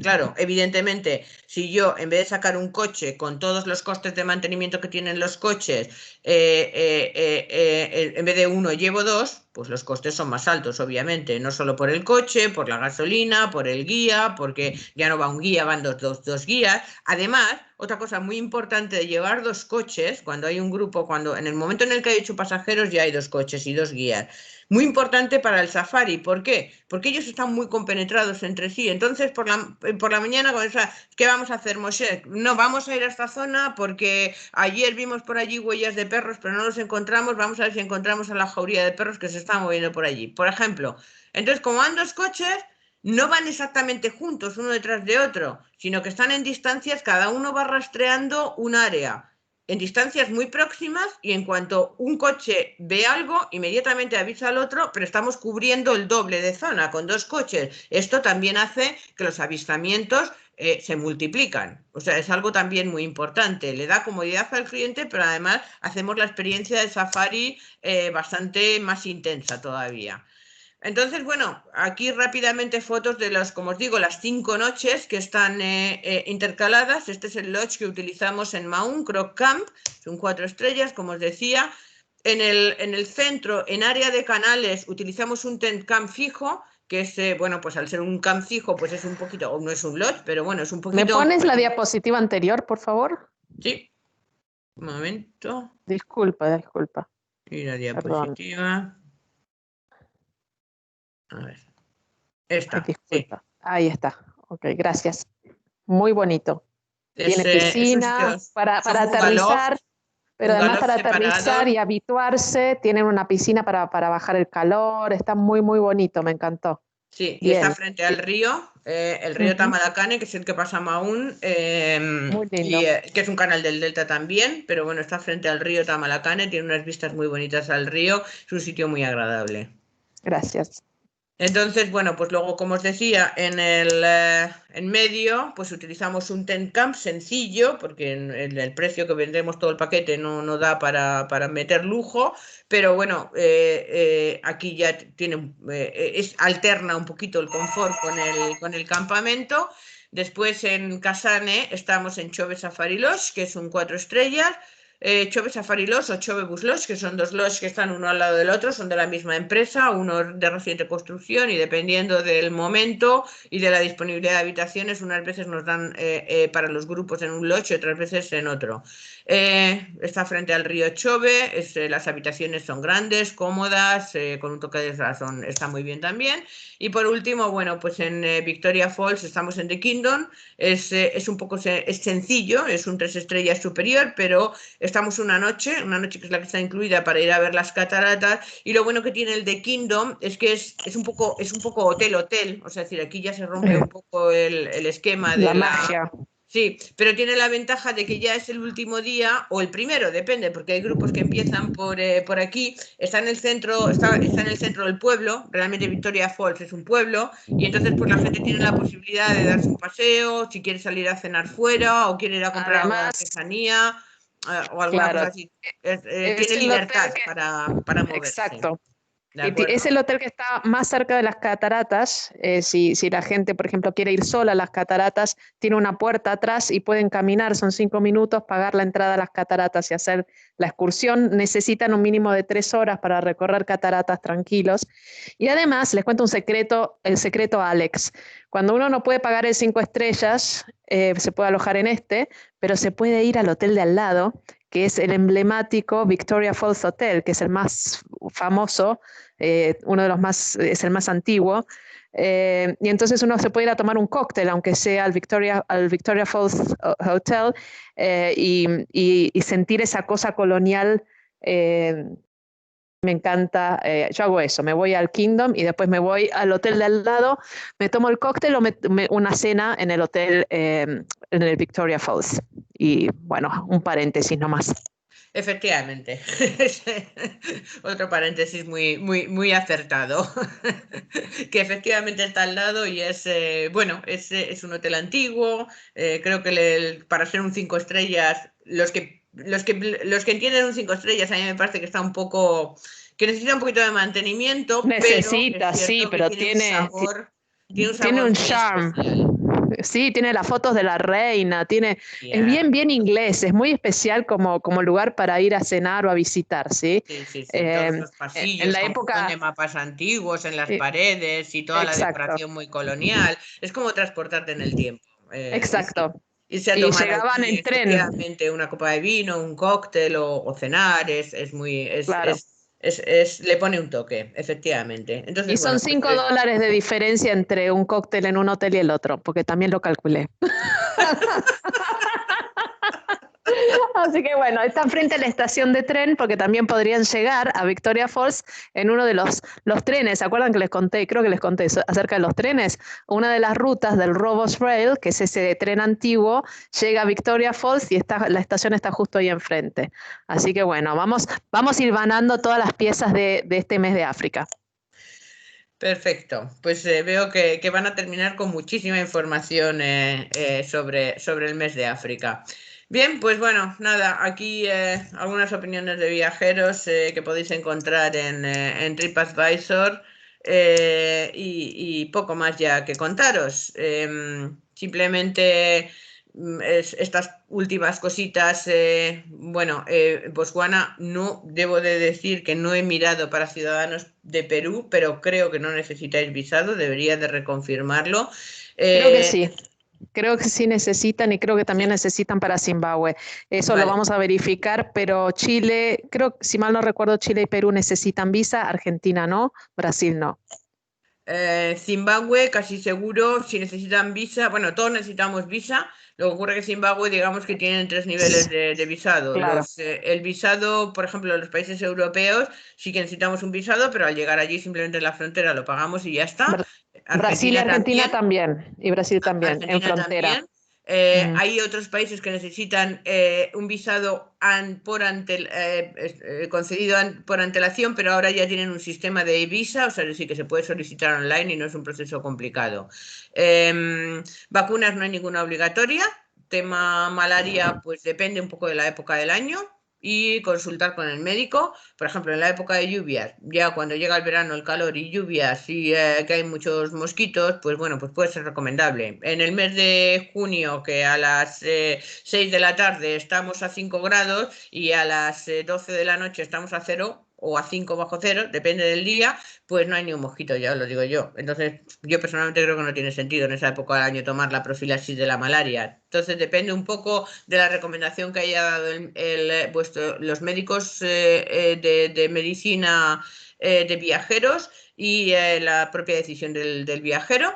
Claro, evidentemente, si yo en vez de sacar un coche con todos los costes de mantenimiento que tienen los coches, en vez de uno llevo 2, pues los costes son más altos, obviamente, no solo por el coche, por la gasolina, por el guía, porque ya no va un guía, van dos guías. Además, otra cosa muy importante de llevar 2 coches, cuando hay un grupo, cuando en el momento en el que hay 8 pasajeros ya hay 2 coches y 2 guías. Muy importante para el safari. ¿Por qué? Porque ellos están muy compenetrados entre sí. Entonces, por la mañana, ¿qué vamos a hacer, Moshe? No, vamos a ir a esta zona porque ayer vimos por allí huellas de perros, pero no los encontramos. Vamos a ver si encontramos a la jauría de perros que se está moviendo por allí. Por ejemplo. Entonces, como van 2 coches, no van exactamente juntos, uno detrás de otro, sino que están en distancias, cada uno va rastreando un área en distancias muy próximas, y en cuanto un coche ve algo, inmediatamente avisa al otro, pero estamos cubriendo el doble de zona con 2 coches. Esto también hace que los avistamientos se multiplican. O sea, es algo también muy importante. Le da comodidad al cliente, pero además hacemos la experiencia de safari bastante más intensa todavía. Entonces, bueno, aquí rápidamente fotos de como os digo, las 5 noches que están intercaladas. Este es el lodge que utilizamos en Maun, Croc Camp, son 4 estrellas, como os decía. En el centro, en área de canales, utilizamos un tent camp fijo, que es, bueno, pues al ser un camp fijo, pues es un poquito, o no es un lodge, pero bueno, es un ¿Me poquito... pones la diapositiva anterior, por favor? Sí, un momento. Disculpa, disculpa. Y la Perdón. diapositiva. A ver, Ay, esta, sí. disculpa. Ahí está. Ok, gracias. Muy bonito. Tiene Esos piscina sitios para son aterrizar, pero además bungalows para aterrizar separados. y habituarse, tienen una piscina para bajar el calor, está muy, muy bonito, me encantó. Sí, y está Bien, frente al río, el río ujú, Tamalacane, que es el que pasa a Mahún, muy y lindo, que es un canal del Delta también, pero bueno, está frente al río Tamalacane, tiene unas vistas muy bonitas al río, es un sitio muy agradable. gracias. Entonces, bueno, pues luego, como os decía, en medio, pues utilizamos un tent camp sencillo, porque en el precio que vendemos todo el paquete no da para meter lujo, pero bueno, aquí ya alterna un poquito el confort con el campamento. Después en Casane estamos en Chove Safari Lodge, que es un 4 estrellas. Chove Safari Lodge o Chove Bus Lodge, que son dos lodges que están uno al lado del otro, son de la misma empresa, uno de reciente construcción y dependiendo del momento y de la disponibilidad de habitaciones, unas veces nos dan para los grupos en un lodge y otras veces en otro. Está frente al río Chove, las habitaciones son grandes, cómodas, con un toque de razón, está muy bien también. Y por último, bueno, pues en Victoria Falls estamos en The Kingdom, es un poco es sencillo, es un 3 estrellas superior, pero estamos una noche que es la que está incluida para ir a ver las cataratas. Y lo bueno que tiene el The Kingdom es que es un poco hotel, o sea, es decir, aquí ya se rompe un poco el esquema de La la. magia. Sí, pero tiene la ventaja de que ya es el último día o el primero, depende, porque hay grupos que empiezan por aquí. Está en el centro del pueblo, realmente Victoria Falls es un pueblo, y entonces pues la gente tiene la posibilidad de darse un paseo, si quiere salir a cenar fuera o quiere ir a comprar algo de Además, artesanía o alguna cosa claro, así. es Tiene el hotel libertad que, para moverse, exacto. ¿de Es acuerdo? el hotel que está más cerca de las cataratas. Si la gente, por ejemplo, quiere ir sola a las cataratas, tiene una puerta atrás y pueden caminar, son 5 minutos, pagar la entrada a las cataratas y hacer la excursión. Necesitan un mínimo de 3 horas para recorrer cataratas tranquilos. Y además, les cuento un secreto, el secreto Alex. Cuando uno no puede pagar el 5 estrellas, se puede alojar en pero se puede ir al hotel de al lado, que es el emblemático Victoria Falls Hotel, que es el más famoso, uno de los más, es el más antiguo, y entonces uno se puede ir a tomar un cóctel, aunque sea al Victoria Falls Hotel, y sentir esa cosa colonial. Me encanta, yo hago eso, me voy al Kingdom y después me voy al hotel de al lado, me tomo el cóctel o una cena en el hotel, en el Victoria Falls. Y bueno, un paréntesis nomás. Efectivamente. Otro paréntesis muy, muy, muy acertado. Que efectivamente está al lado y bueno, es un hotel antiguo. Creo que para ser un 5 estrellas, los que entienden un 5 estrellas, a mí me parece que está un poco, que necesita un poquito de mantenimiento, pero es Necesita, sí, cierto que pero tiene un tiene sabor un muy charm. especial. Sí, tiene las fotos de la reina, es Ya. bien, bien inglés, es muy especial como lugar para ir a cenar o a visitar, ¿sí? Sí, sí, sí, todos Eh, los en pasillos la con un montón de época, mapas antiguos en las eh, paredes y toda la exacto, decoración muy colonial. Es como transportarte en el tiempo. Y sí, exacto. irse a Y tomar llegaban allí en tren, efectivamente una copa de vino, un cóctel o cenar, claro. le pone un toque, efectivamente. Entonces, Y son bueno, pues 5 dólares de diferencia entre un cóctel en un hotel y el otro, porque también lo calculé. Así que bueno, están frente a la estación de tren porque también podrían llegar a Victoria Falls en uno de los trenes. ¿Se acuerdan que les conté? Creo que les conté acerca de los trenes. Una de las rutas del Rovos Rail, que es ese tren antiguo, llega a Victoria Falls y la estación está justo ahí enfrente. Así que bueno, vamos hilvanando todas las piezas de este mes de África. perfecto. Pues veo que van a terminar con muchísima información sobre el mes de África. Bien, pues bueno, nada, aquí algunas opiniones de viajeros que podéis encontrar en TripAdvisor y poco más ya que contaros. Simplemente estas últimas cositas, bueno, Botswana no, debo de decir que no he mirado para ciudadanos de Perú, pero creo que no necesitáis visado, debería de reconfirmarlo. Creo que Eh, sí. Creo que sí necesitan y creo que también sí, necesitan para Zimbabue. Eso lo vale. vamos a verificar, pero Chile, creo, si mal no recuerdo, Chile y Perú necesitan visa, Argentina no, Brasil no. Zimbabue, casi seguro, si necesitan visa, bueno, todos necesitamos visa. Lo que ocurre es que Zimbabue, digamos que tienen 3 niveles de visado. Claro. El visado, por ejemplo, en los países europeos sí que necesitamos un visado, pero al llegar allí simplemente en la frontera lo pagamos y ya está. Brasil y Argentina también. también, y Brasil también, en Argentina frontera. también. Hay otros países que necesitan un visado concedido por antelación, pero ahora ya tienen un sistema de e-visa, o sea, es decir, que se puede solicitar online y no es un proceso complicado. Vacunas no hay ninguna obligatoria. Tema malaria, pues depende un poco de la época del año. Y consultar con el médico, por ejemplo, en la época de lluvias, ya cuando llega el verano, el calor y lluvias y que hay muchos mosquitos, pues bueno, pues puede ser recomendable. En el mes de junio, que a las 6 de la tarde estamos a 5 grados y a las 12 de la noche estamos a 0 o a 5 bajo cero, depende del día, pues no hay ni un mosquito, ya os lo digo yo. Entonces, yo personalmente creo que no tiene sentido en esa época del año tomar la profilaxis de la malaria. Entonces, depende un poco de la recomendación que haya dado los médicos de medicina de viajeros y la propia decisión del viajero.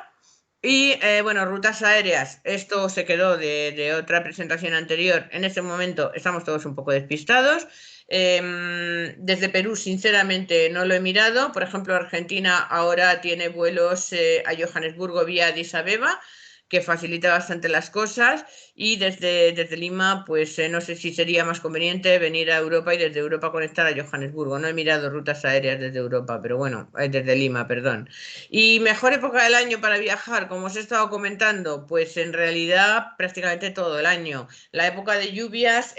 Y bueno, rutas aéreas, esto se quedó de otra presentación anterior. En este momento estamos todos un poco despistados. Desde Perú, sinceramente, no lo he mirado. Por ejemplo, Argentina ahora tiene vuelos a Johannesburgo vía Addis Abeba, que facilita bastante las cosas. Y desde Lima, pues no sé si sería más conveniente venir a Europa y desde Europa conectar a Johannesburgo. No he mirado rutas aéreas desde Europa, pero bueno, desde Lima, perdón. Y mejor época del año para viajar, como os he estado comentando, pues en realidad prácticamente todo el año. La época de lluvias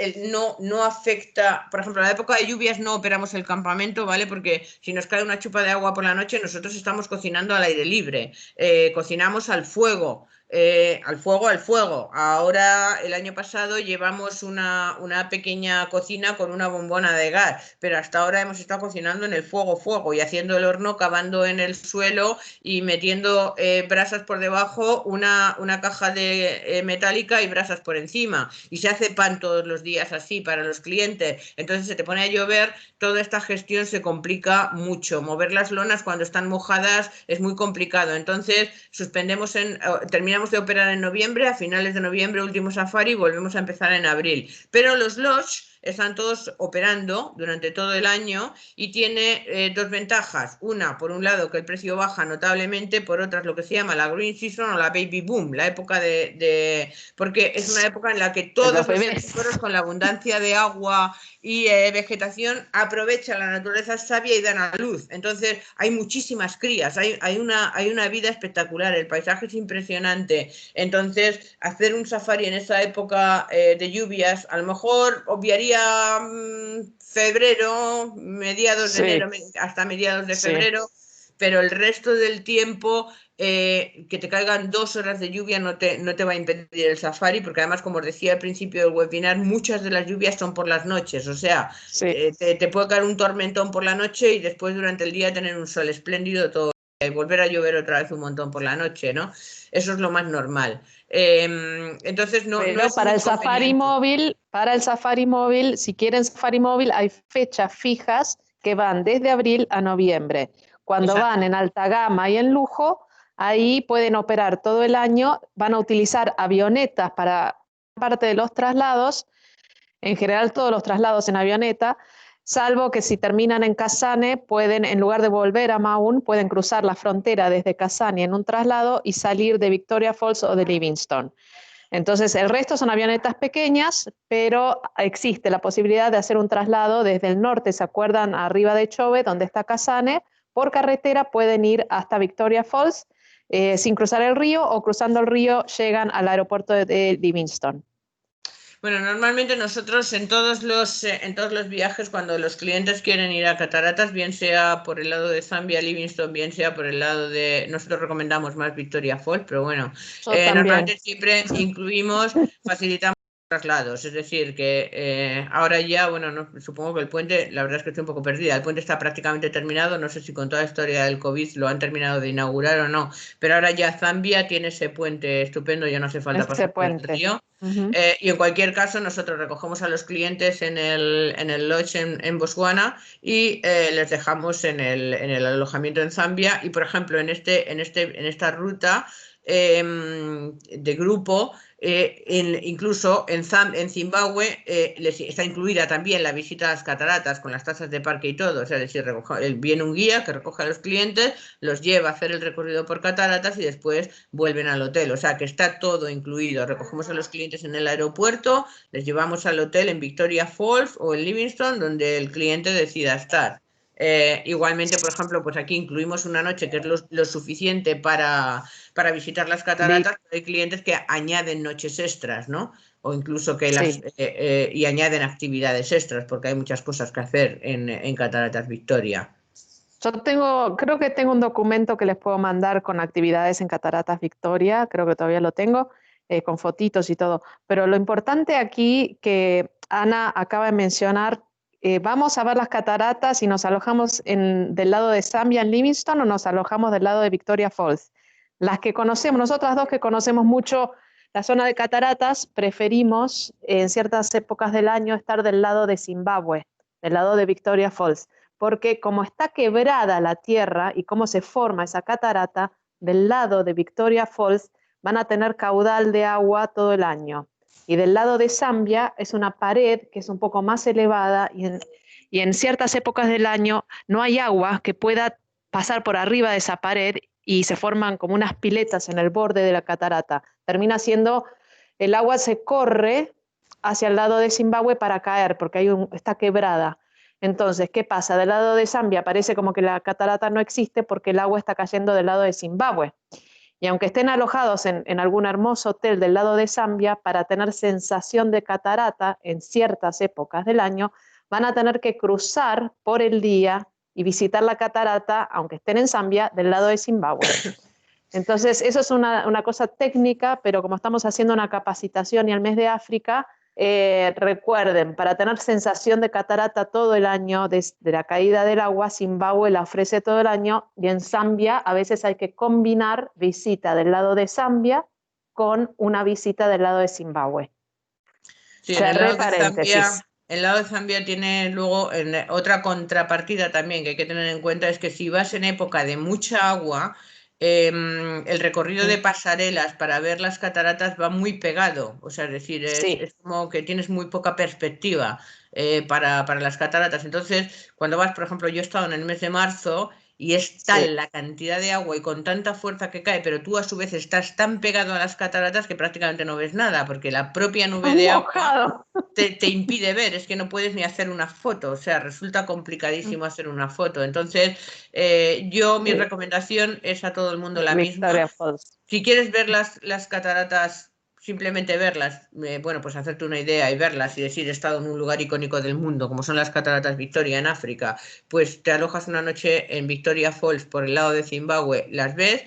no afecta, por ejemplo, la época de lluvias no operamos el campamento, ¿vale? Porque si nos cae una chupa de agua por la noche, nosotros estamos cocinando al aire libre, cocinamos al fuego. Al fuego. Ahora, el año pasado, llevamos una pequeña cocina con una bombona de gas, pero hasta ahora hemos estado cocinando en el fuego y haciendo el horno, cavando en el suelo y metiendo brasas por debajo, una caja de metálica y brasas por encima. Y se hace pan todos los días así para los clientes. Entonces se te pone a llover, toda esta gestión se complica mucho. Mover las lonas cuando están mojadas es muy complicado. Entonces terminamos de operar en noviembre, a finales de noviembre, último safari, y volvemos a empezar en abril. Pero los lodge están todos operando durante todo el año y tiene dos ventajas. Una, por un lado, que el precio baja notablemente, por otra, es lo que se llama la green season o la baby boom, la época porque es una época en la que todos los herbívoros, con la abundancia de agua y vegetación, aprovechan la naturaleza sabia y dan a luz. Entonces hay muchísimas crías, hay una vida espectacular, el paisaje es impresionante. Entonces hacer un safari en esa época de lluvias, a lo mejor obviaría febrero, mediados de enero hasta mediados de febrero, pero el resto del tiempo que te caigan 2 horas de lluvia no te va a impedir el safari, porque además, como os decía al principio del webinar, muchas de las lluvias son por las noches, o sea, te puede caer un tormentón por la noche y después durante el día tener un sol espléndido todo y volver a llover otra vez un montón por la noche, ¿no? Eso es lo más normal. Entonces no es para el Safari móvil, si quieren Safari móvil, hay fechas fijas que van desde abril a noviembre. Cuando van en alta gama y en lujo, ahí pueden operar todo el año, van a utilizar avionetas para parte de los traslados, en general todos los traslados en avioneta, salvo que si terminan en Kasane, pueden, en lugar de volver a Maun, pueden cruzar la frontera desde Kasane en un traslado y salir de Victoria Falls o de Livingstone. Entonces, el resto son avionetas pequeñas, pero existe la posibilidad de hacer un traslado desde el norte, ¿se acuerdan? Arriba de Chobe, donde está Kasane, por carretera pueden ir hasta Victoria Falls sin cruzar el río, o cruzando el río llegan al aeropuerto de Livingstone. Bueno, normalmente nosotros en todos los viajes, cuando los clientes quieren ir a cataratas, bien sea por el lado de Zambia, Livingstone, bien sea por el lado de... Nosotros recomendamos más Victoria Falls, pero bueno, normalmente siempre facilitamos traslados, es decir, que ahora ya, bueno, no, supongo que el puente, la verdad es que estoy un poco perdida, el puente está prácticamente terminado, no sé si con toda la historia del COVID lo han terminado de inaugurar o no, pero ahora ya Zambia tiene ese puente estupendo, ya no hace falta Ese pasar por el puente. río. Y en cualquier caso, nosotros recogemos a los clientes en el lodge en Botswana y les dejamos en el alojamiento en Zambia. Y por ejemplo, en esta ruta de grupo, incluso en Zimbabue está incluida también la visita a las cataratas con las tasas de parque y todo. O sea, es decir, viene un guía que recoge a los clientes, los lleva a hacer el recorrido por cataratas y después vuelven al hotel. O sea, que está todo incluido. Recogemos a los clientes en el aeropuerto, les llevamos al hotel en Victoria Falls o en Livingstone, donde el cliente decida estar. Igualmente, por ejemplo, pues aquí incluimos una noche que es lo suficiente para visitar las cataratas. Hay clientes que añaden noches extras, ¿no? O incluso que y añaden actividades extras, porque hay muchas cosas que hacer en Cataratas Victoria. Creo que tengo un documento que les puedo mandar con actividades en Cataratas Victoria, creo que todavía lo tengo, con fotitos y todo. Pero lo importante aquí que Ana acaba de mencionar, vamos a ver las cataratas y nos alojamos del lado de Zambia en Livingstone o nos alojamos del lado de Victoria Falls. Las que conocemos, nosotras dos que conocemos mucho la zona de cataratas, preferimos en ciertas épocas del año estar del lado de Zimbabue, del lado de Victoria Falls, porque como está quebrada la tierra y cómo se forma esa catarata, del lado de Victoria Falls van a tener caudal de agua todo el año. Y del lado de Zambia es una pared que es un poco más elevada y en ciertas épocas del año no hay agua que pueda pasar por arriba de esa pared y se forman como unas piletas en el borde de la catarata. Termina siendo, el agua se corre hacia el lado de Zimbabue para caer porque está quebrada. Entonces, ¿qué pasa? Del lado de Zambia parece como que la catarata no existe porque el agua está cayendo del lado de Zimbabue. Y aunque estén alojados en algún hermoso hotel del lado de Zambia, para tener sensación de catarata en ciertas épocas del año, van a tener que cruzar por el día y visitar la catarata, aunque estén en Zambia, del lado de Zimbabue. Entonces, eso es una cosa técnica, pero como estamos haciendo una capacitación y el mes de África, recuerden, para tener sensación de catarata todo el año, de la caída del agua, Zimbabue la ofrece todo el año, y en Zambia a veces hay que combinar visita del lado de Zambia con una visita del lado de Zimbabue. Sí, el lado de Zambia tiene luego otra contrapartida también que hay que tener en cuenta, es que si vas en época de mucha agua, el recorrido de pasarelas para ver las cataratas va muy pegado, o sea, es decir, es como que tienes muy poca perspectiva para las cataratas. Entonces, cuando vas, por ejemplo, yo he estado en el mes de marzo y es tal la cantidad de agua y con tanta fuerza que cae, pero tú a su vez estás tan pegado a las cataratas que prácticamente no ves nada, porque la propia nube de agua te impide ver, es que no puedes ni hacer una foto, o sea, resulta complicadísimo hacer una foto. Entonces, mi recomendación es a todo el mundo la misma. Si quieres ver las cataratas, simplemente verlas, bueno, pues hacerte una idea y verlas y decir, he estado en un lugar icónico del mundo, como son las cataratas Victoria en África, pues te alojas una noche en Victoria Falls por el lado de Zimbabue, las ves.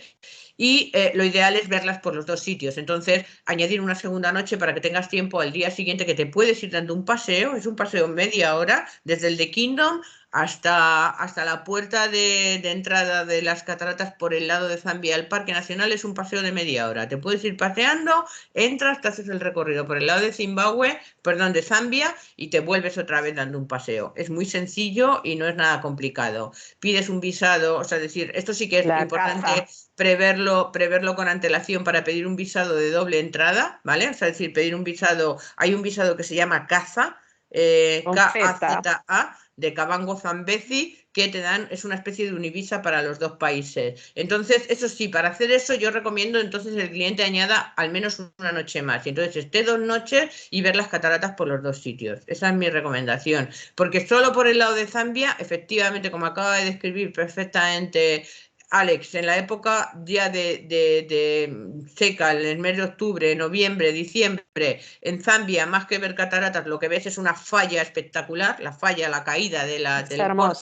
Y lo ideal es verlas por los dos sitios. Entonces, añadir una segunda noche para que tengas tiempo al día siguiente, que te puedes ir dando un paseo. Es un paseo media hora, desde el de Kingdom hasta la puerta de entrada de las cataratas por el lado de Zambia. El Parque Nacional es un paseo de media hora. Te puedes ir paseando, entras, te haces el recorrido por el lado de de Zambia, y te vuelves otra vez dando un paseo. Es muy sencillo y no es nada complicado. Pides un visado, o sea, decir, esto sí que es importante. Preverlo con antelación para pedir un visado de doble entrada, ¿vale? O sea, es decir, pedir un visado, hay un visado que se llama CAZA, K-A-Z-A, de Kavango Zambezi, que te dan, es una especie de univisa para los dos países. Entonces, eso sí, para hacer eso yo recomiendo entonces el cliente añada al menos una noche más, y entonces esté 2 noches y ver las cataratas por los dos sitios. Esa es mi recomendación, porque solo por el lado de Zambia, efectivamente, como acaba de describir perfectamente Alex, en la época ya de seca, en el mes de octubre, noviembre, diciembre, en Zambia, más que ver cataratas, lo que ves es una falla espectacular, la caída del borde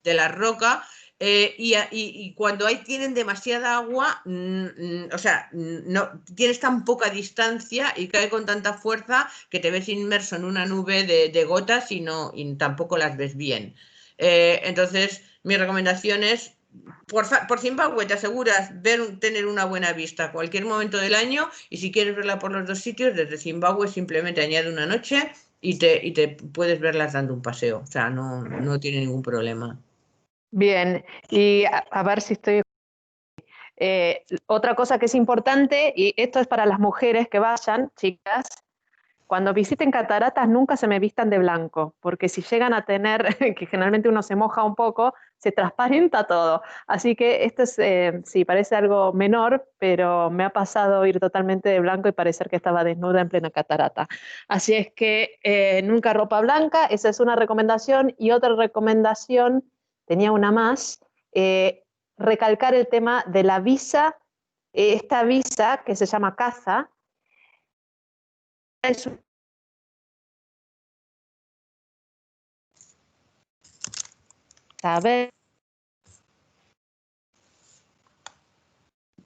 de la roca. y cuando tienen demasiada agua, o sea, no tienes tan poca distancia y cae con tanta fuerza que te ves inmerso en una nube de gotas y tampoco las ves bien. Entonces, mi recomendación es, por Zimbabue te aseguras tener una buena vista a cualquier momento del año, y si quieres verla por los dos sitios, desde Zimbabue simplemente añade una noche y te puedes verlas dando un paseo. O sea, no tiene ningún problema. Bien, y a ver si estoy... otra cosa que es importante, y esto es para las mujeres que vayan, chicas, cuando visiten cataratas nunca se me vistan de blanco, porque si llegan a tener, que generalmente uno se moja un poco, se transparenta todo. Así que esto es, sí, parece algo menor, pero me ha pasado ir totalmente de blanco y parecer que estaba desnuda en plena catarata. Así es que nunca ropa blanca, esa es una recomendación. Y otra recomendación, tenía una más, recalcar el tema de la visa, esta visa que se llama CAZA, es saber.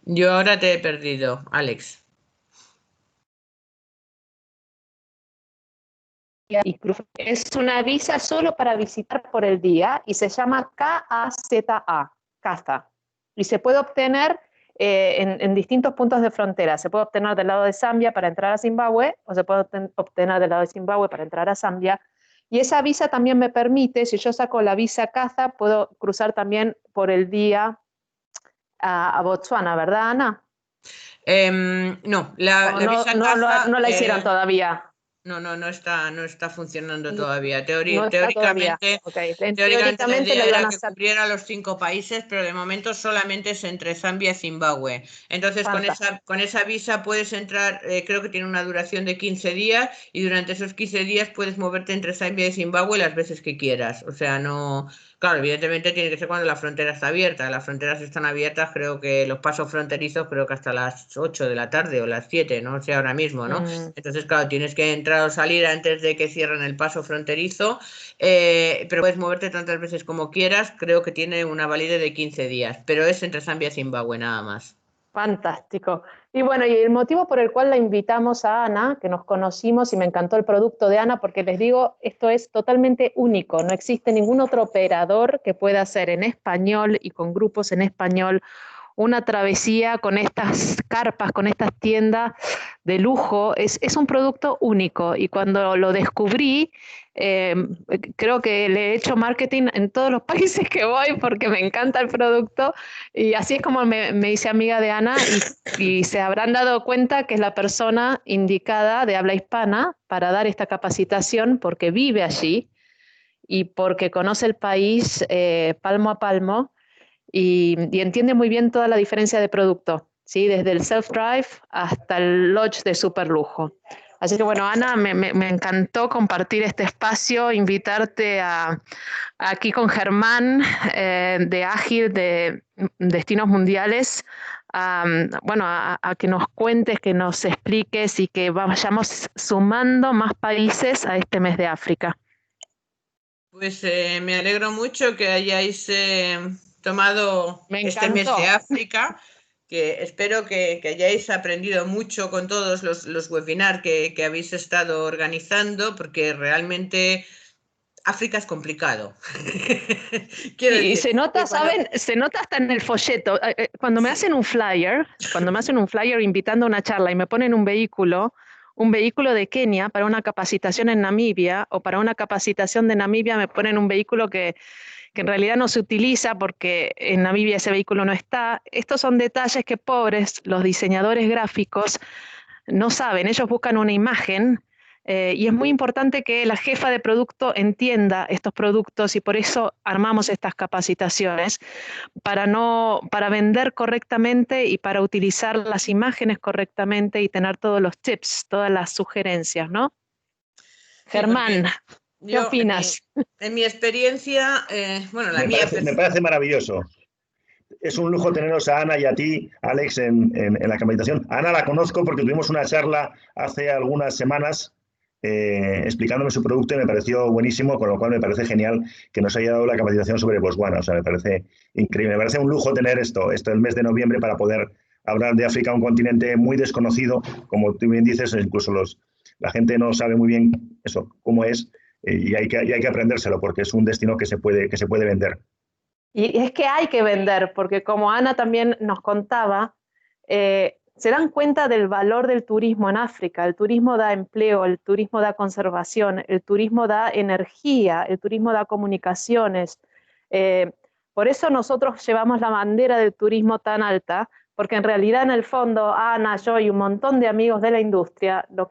Yo ahora te he perdido, Alex. Es una visa solo para visitar por el día y se llama KAZA, CAZA. Y se puede obtener en distintos puntos de frontera. Se puede obtener del lado de Zambia para entrar a Zimbabue, o se puede obtener del lado de Zimbabue para entrar a Zambia. Y esa visa también me permite, si yo saco la visa CAZA, puedo cruzar también por el día a Botswana, ¿verdad, Ana? No, la visa CAZA, no la hicieron todavía. No está funcionando No, todavía. no está todavía. Okay. Teóricamente la idea lo iban era a que hacer. cubriera los 5 países, pero de momento solamente es entre Zambia y Zimbabue. Entonces, con esa visa puedes entrar, creo que tiene una duración de 15 días, y durante esos 15 días puedes moverte entre Zambia y Zimbabue las veces que quieras. O sea, no... Claro, evidentemente tiene que ser cuando la frontera está abierta. Las fronteras están abiertas, creo que los pasos fronterizos, creo que hasta las 8 de la tarde o las 7, no sé ahora mismo, ¿no? Entonces, claro, tienes que entrar o salir antes de que cierren el paso fronterizo, pero puedes moverte tantas veces como quieras. Creo que tiene una validez de 15 días, pero es entre Zambia y Zimbabue nada más. Fantástico. Y bueno, y el motivo por el cual la invitamos a Ana, que nos conocimos y me encantó el producto de Ana, porque les digo, esto es totalmente único, no existe ningún otro operador que pueda hacer en español y con grupos en español una travesía con estas carpas, con estas tiendas de lujo. Es un producto único, y cuando lo descubrí, creo que le he hecho marketing en todos los países que voy porque me encanta el producto, y así es como me hice amiga de Ana, y se habrán dado cuenta que es la persona indicada de habla hispana para dar esta capacitación, porque vive allí y porque conoce el país palmo a palmo, y entiende muy bien toda la diferencia de producto, ¿sí? Desde el self-drive hasta el lodge de super lujo. Así que bueno, Ana, me encantó compartir este espacio, invitarte aquí con Germán de Ágil, de Destinos Mundiales, bueno, a que nos cuentes, que nos expliques y que vayamos sumando más países a este mes de África. Pues me alegro mucho que hayáis tomado este mes de África, que espero que hayáis aprendido mucho con todos los webinars que habéis estado organizando, porque realmente África es complicado. Y se nota, ¿saben? Se nota hasta en el folleto. Cuando me hacen un flyer, invitando a una charla y me ponen un vehículo de Kenia para una capacitación en Namibia, o para una capacitación de Namibia me ponen un vehículo que en realidad no se utiliza porque en Namibia ese vehículo no está. Estos son detalles que pobres los diseñadores gráficos no saben. Ellos buscan una imagen, y es muy importante que la jefa de producto entienda estos productos, y por eso armamos estas capacitaciones, para vender correctamente y para utilizar las imágenes correctamente y tener todos los tips, todas las sugerencias, ¿no? Sí, Germán, ¿qué opinas? En mi experiencia, bueno, me parece maravilloso. Es un lujo teneros a Ana y a ti, Alex, en la capacitación. Ana la conozco porque tuvimos una charla hace algunas semanas explicándome su producto y me pareció buenísimo, con lo cual me parece genial que nos haya dado la capacitación sobre Botswana. O sea, me parece increíble. Me parece un lujo tener esto el mes de noviembre para poder hablar de África, un continente muy desconocido, como tú bien dices, incluso la gente no sabe muy bien eso, cómo es, y hay que aprendérselo porque es un destino que se puede vender. Y es que hay que vender, porque como Ana también nos contaba, se dan cuenta del valor del turismo en África. El turismo da empleo, el turismo da conservación, el turismo da energía, el turismo da comunicaciones. Por eso nosotros llevamos la bandera del turismo tan alta, porque en realidad en el fondo Ana, yo y un montón de amigos de la industria, lo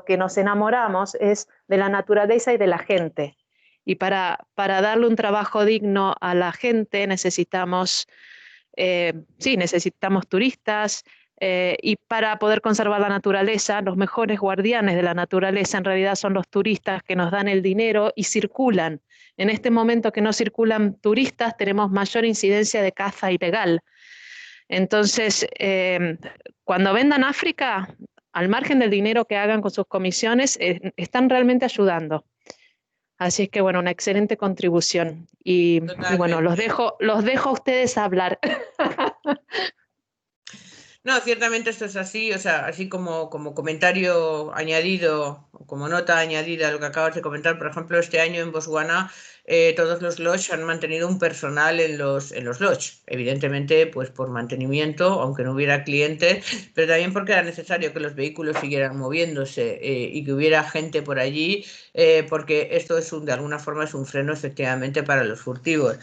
que nos enamoramos es de la naturaleza y de la gente. Y para darle un trabajo digno a la gente necesitamos turistas, y para poder conservar la naturaleza, los mejores guardianes de la naturaleza en realidad son los turistas que nos dan el dinero y circulan. En este momento que no circulan turistas, tenemos mayor incidencia de caza ilegal. Entonces, cuando vendan África, al margen del dinero que hagan con sus comisiones, están realmente ayudando. Así es que, bueno, una excelente contribución. Y bueno, los dejo a ustedes hablar. No, ciertamente esto es así, o sea, así como comentario añadido, como nota añadida a lo que acabas de comentar, por ejemplo, este año en Botswana todos los lodge han mantenido un personal en los lodge, evidentemente pues por mantenimiento, aunque no hubiera clientes, pero también porque era necesario que los vehículos siguieran moviéndose y que hubiera gente por allí, porque esto de alguna forma es un freno efectivamente para los furtivos.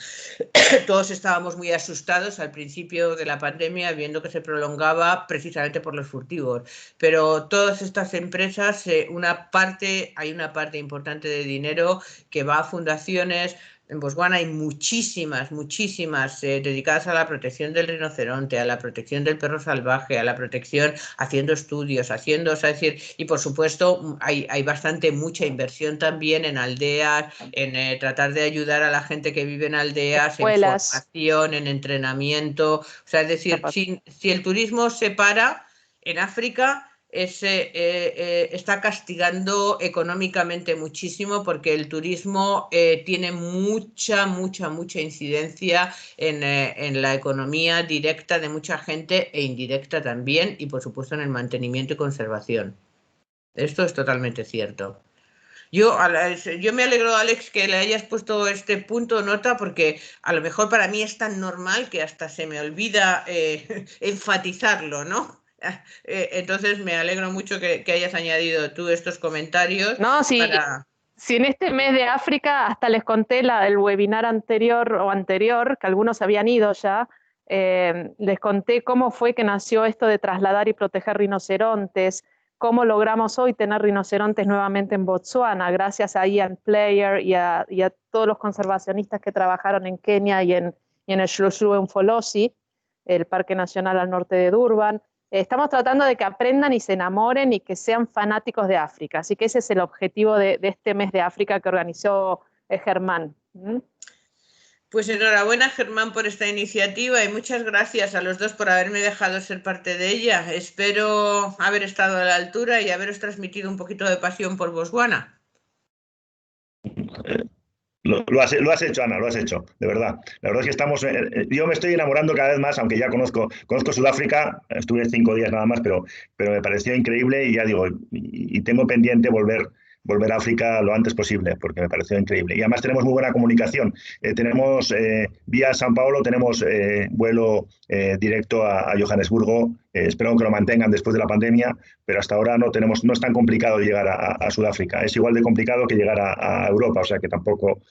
Todos estábamos muy asustados al principio de la pandemia viendo que se prolongaba precisamente por los furtivos, pero todas estas empresas, hay una parte importante de dinero que va a fundaciones. En Botswana hay muchísimas dedicadas a la protección del rinoceronte, a la protección del perro salvaje, a la protección, haciendo estudios, y por supuesto hay mucha inversión también en aldeas, en tratar de ayudar a la gente que vive en aldeas, Escuelas. en formación, en entrenamiento. O sea, es decir, si el turismo se para en África, está castigando económicamente muchísimo, porque el turismo tiene mucha incidencia en la economía directa de mucha gente e indirecta también, y por supuesto en el mantenimiento y conservación. Esto es totalmente cierto. Yo me alegro, Alex, que le hayas puesto este punto nota, porque a lo mejor para mí es tan normal que hasta se me olvida enfatizarlo, ¿no? Entonces me alegro mucho que hayas añadido tú estos comentarios. No, sí, si en este mes de África hasta les conté el webinar anterior, que algunos habían ido ya, les conté cómo fue que nació esto de trasladar y proteger rinocerontes, cómo logramos hoy tener rinocerontes nuevamente en Botswana, gracias a Ian Player y a todos los conservacionistas que trabajaron en Kenia y en el Shlushu-Mfolozi, el Parque Nacional al norte de Durban. Estamos tratando de que aprendan y se enamoren y que sean fanáticos de África. Así que ese es el objetivo de este mes de África que organizó Germán. Pues enhorabuena, Germán, por esta iniciativa, y muchas gracias a los dos por haberme dejado ser parte de ella. Espero haber estado a la altura y haberos transmitido un poquito de pasión por Botswana. Lo has hecho, Ana, lo has hecho, de verdad. La verdad es que yo me estoy enamorando cada vez más, aunque ya conozco Sudáfrica, estuve 5 días nada más, pero me pareció increíble, y ya digo, y tengo pendiente volver a África lo antes posible, porque me pareció increíble. Y además tenemos muy buena comunicación. Tenemos, vía San Paulo, tenemos vuelo directo a Johannesburgo. Espero que lo mantengan después de la pandemia, pero hasta ahora no es tan complicado llegar a Sudáfrica. Es igual de complicado que llegar a Europa, o sea que tampoco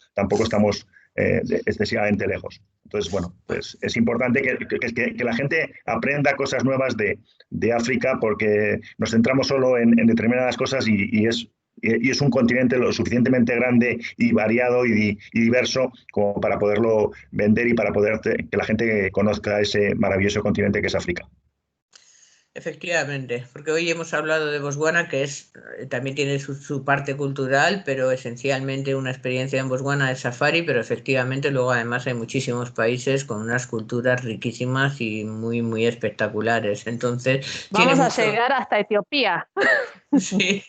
estamos excesivamente lejos. Entonces, bueno, pues es importante que la gente aprenda cosas nuevas de África, porque nos centramos solo en determinadas cosas, y es un continente lo suficientemente grande y variado y diverso como para poderlo vender y para poder que la gente conozca ese maravilloso continente que es África. Efectivamente, porque hoy hemos hablado de Botswana, que también tiene su parte cultural, pero esencialmente una experiencia en Botswana de safari, pero efectivamente luego además hay muchísimos países con unas culturas riquísimas y muy espectaculares. Entonces, vamos a llegar hasta Etiopía. Sí,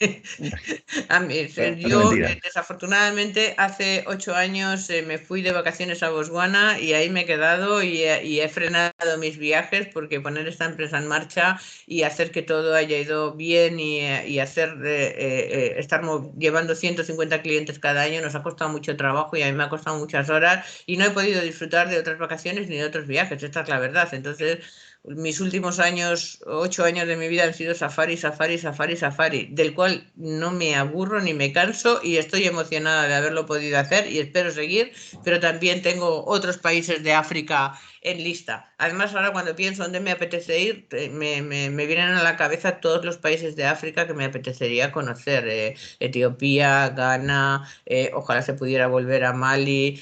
yo desafortunadamente hace 8 años me fui de vacaciones a Botswana y ahí me he quedado y he frenado mis viajes porque poner esta empresa en marcha y hacer que todo haya ido bien y hacer estar llevando 150 clientes cada año nos ha costado mucho trabajo y a mí me ha costado muchas horas y no he podido disfrutar de otras vacaciones ni de otros viajes, esta es la verdad. Entonces, mis últimos años, 8 años de mi vida han sido safari, safari, safari, safari, del cual no me aburro ni me canso y estoy emocionada de haberlo podido hacer y espero seguir, pero también tengo otros países de África en lista. Además, ahora cuando pienso dónde me apetece ir, me vienen a la cabeza todos los países de África que me apetecería conocer. Etiopía, Ghana, ojalá se pudiera volver a Mali,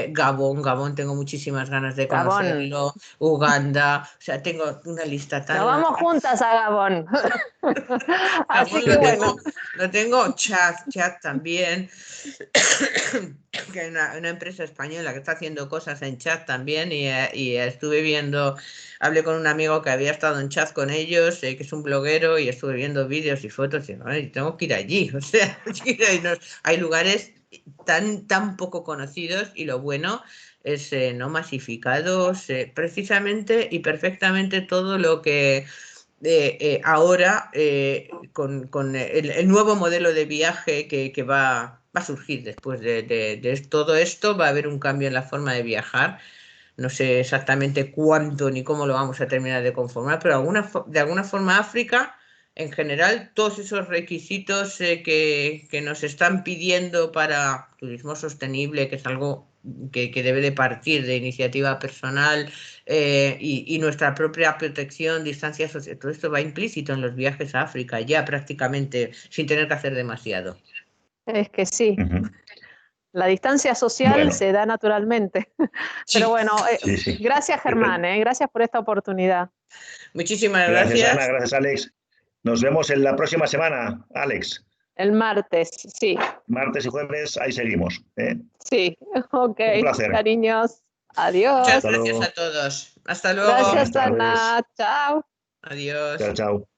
Gabón tengo muchísimas ganas de Gabón. conocerlo, Uganda, o sea, tengo una lista tan Nos vamos juntas a Gabón. Así Gabón que bueno. lo tengo, Chad también, que hay una empresa española que está haciendo cosas en Chad también y estuve viendo, hablé con un amigo que había estado en Chad con ellos, que es un bloguero, y estuve viendo vídeos y fotos y "Ay, tengo que ir allí", o sea, hay lugares tan poco conocidos y lo bueno es no masificados, precisamente y perfectamente todo lo que ahora con el nuevo modelo de viaje que va a surgir después de todo esto, va a haber un cambio en la forma de viajar. No sé exactamente cuánto ni cómo lo vamos a terminar de conformar, pero de alguna forma África, en general, todos esos requisitos que nos están pidiendo para turismo sostenible, que es algo que debe de partir de iniciativa personal, y nuestra propia protección, distancia social, todo esto va implícito en los viajes a África, ya prácticamente sin tener que hacer demasiado. Es que sí. Ujú. La distancia social Bueno, se da naturalmente. Pero Sí, bueno, sí. gracias Germán, gracias por esta oportunidad. muchísimas Gracias, Ana, gracias. gracias, Alex. Nos vemos en la próxima semana, Alex. El martes, sí, Martes y jueves, ahí seguimos. sí. Ok, Un placer. cariños. Muchas Adiós. Hasta gracias luego. a todos. Hasta luego. Gracias, Buenas tardes. Ana. Chao. Adiós. Chao, chao.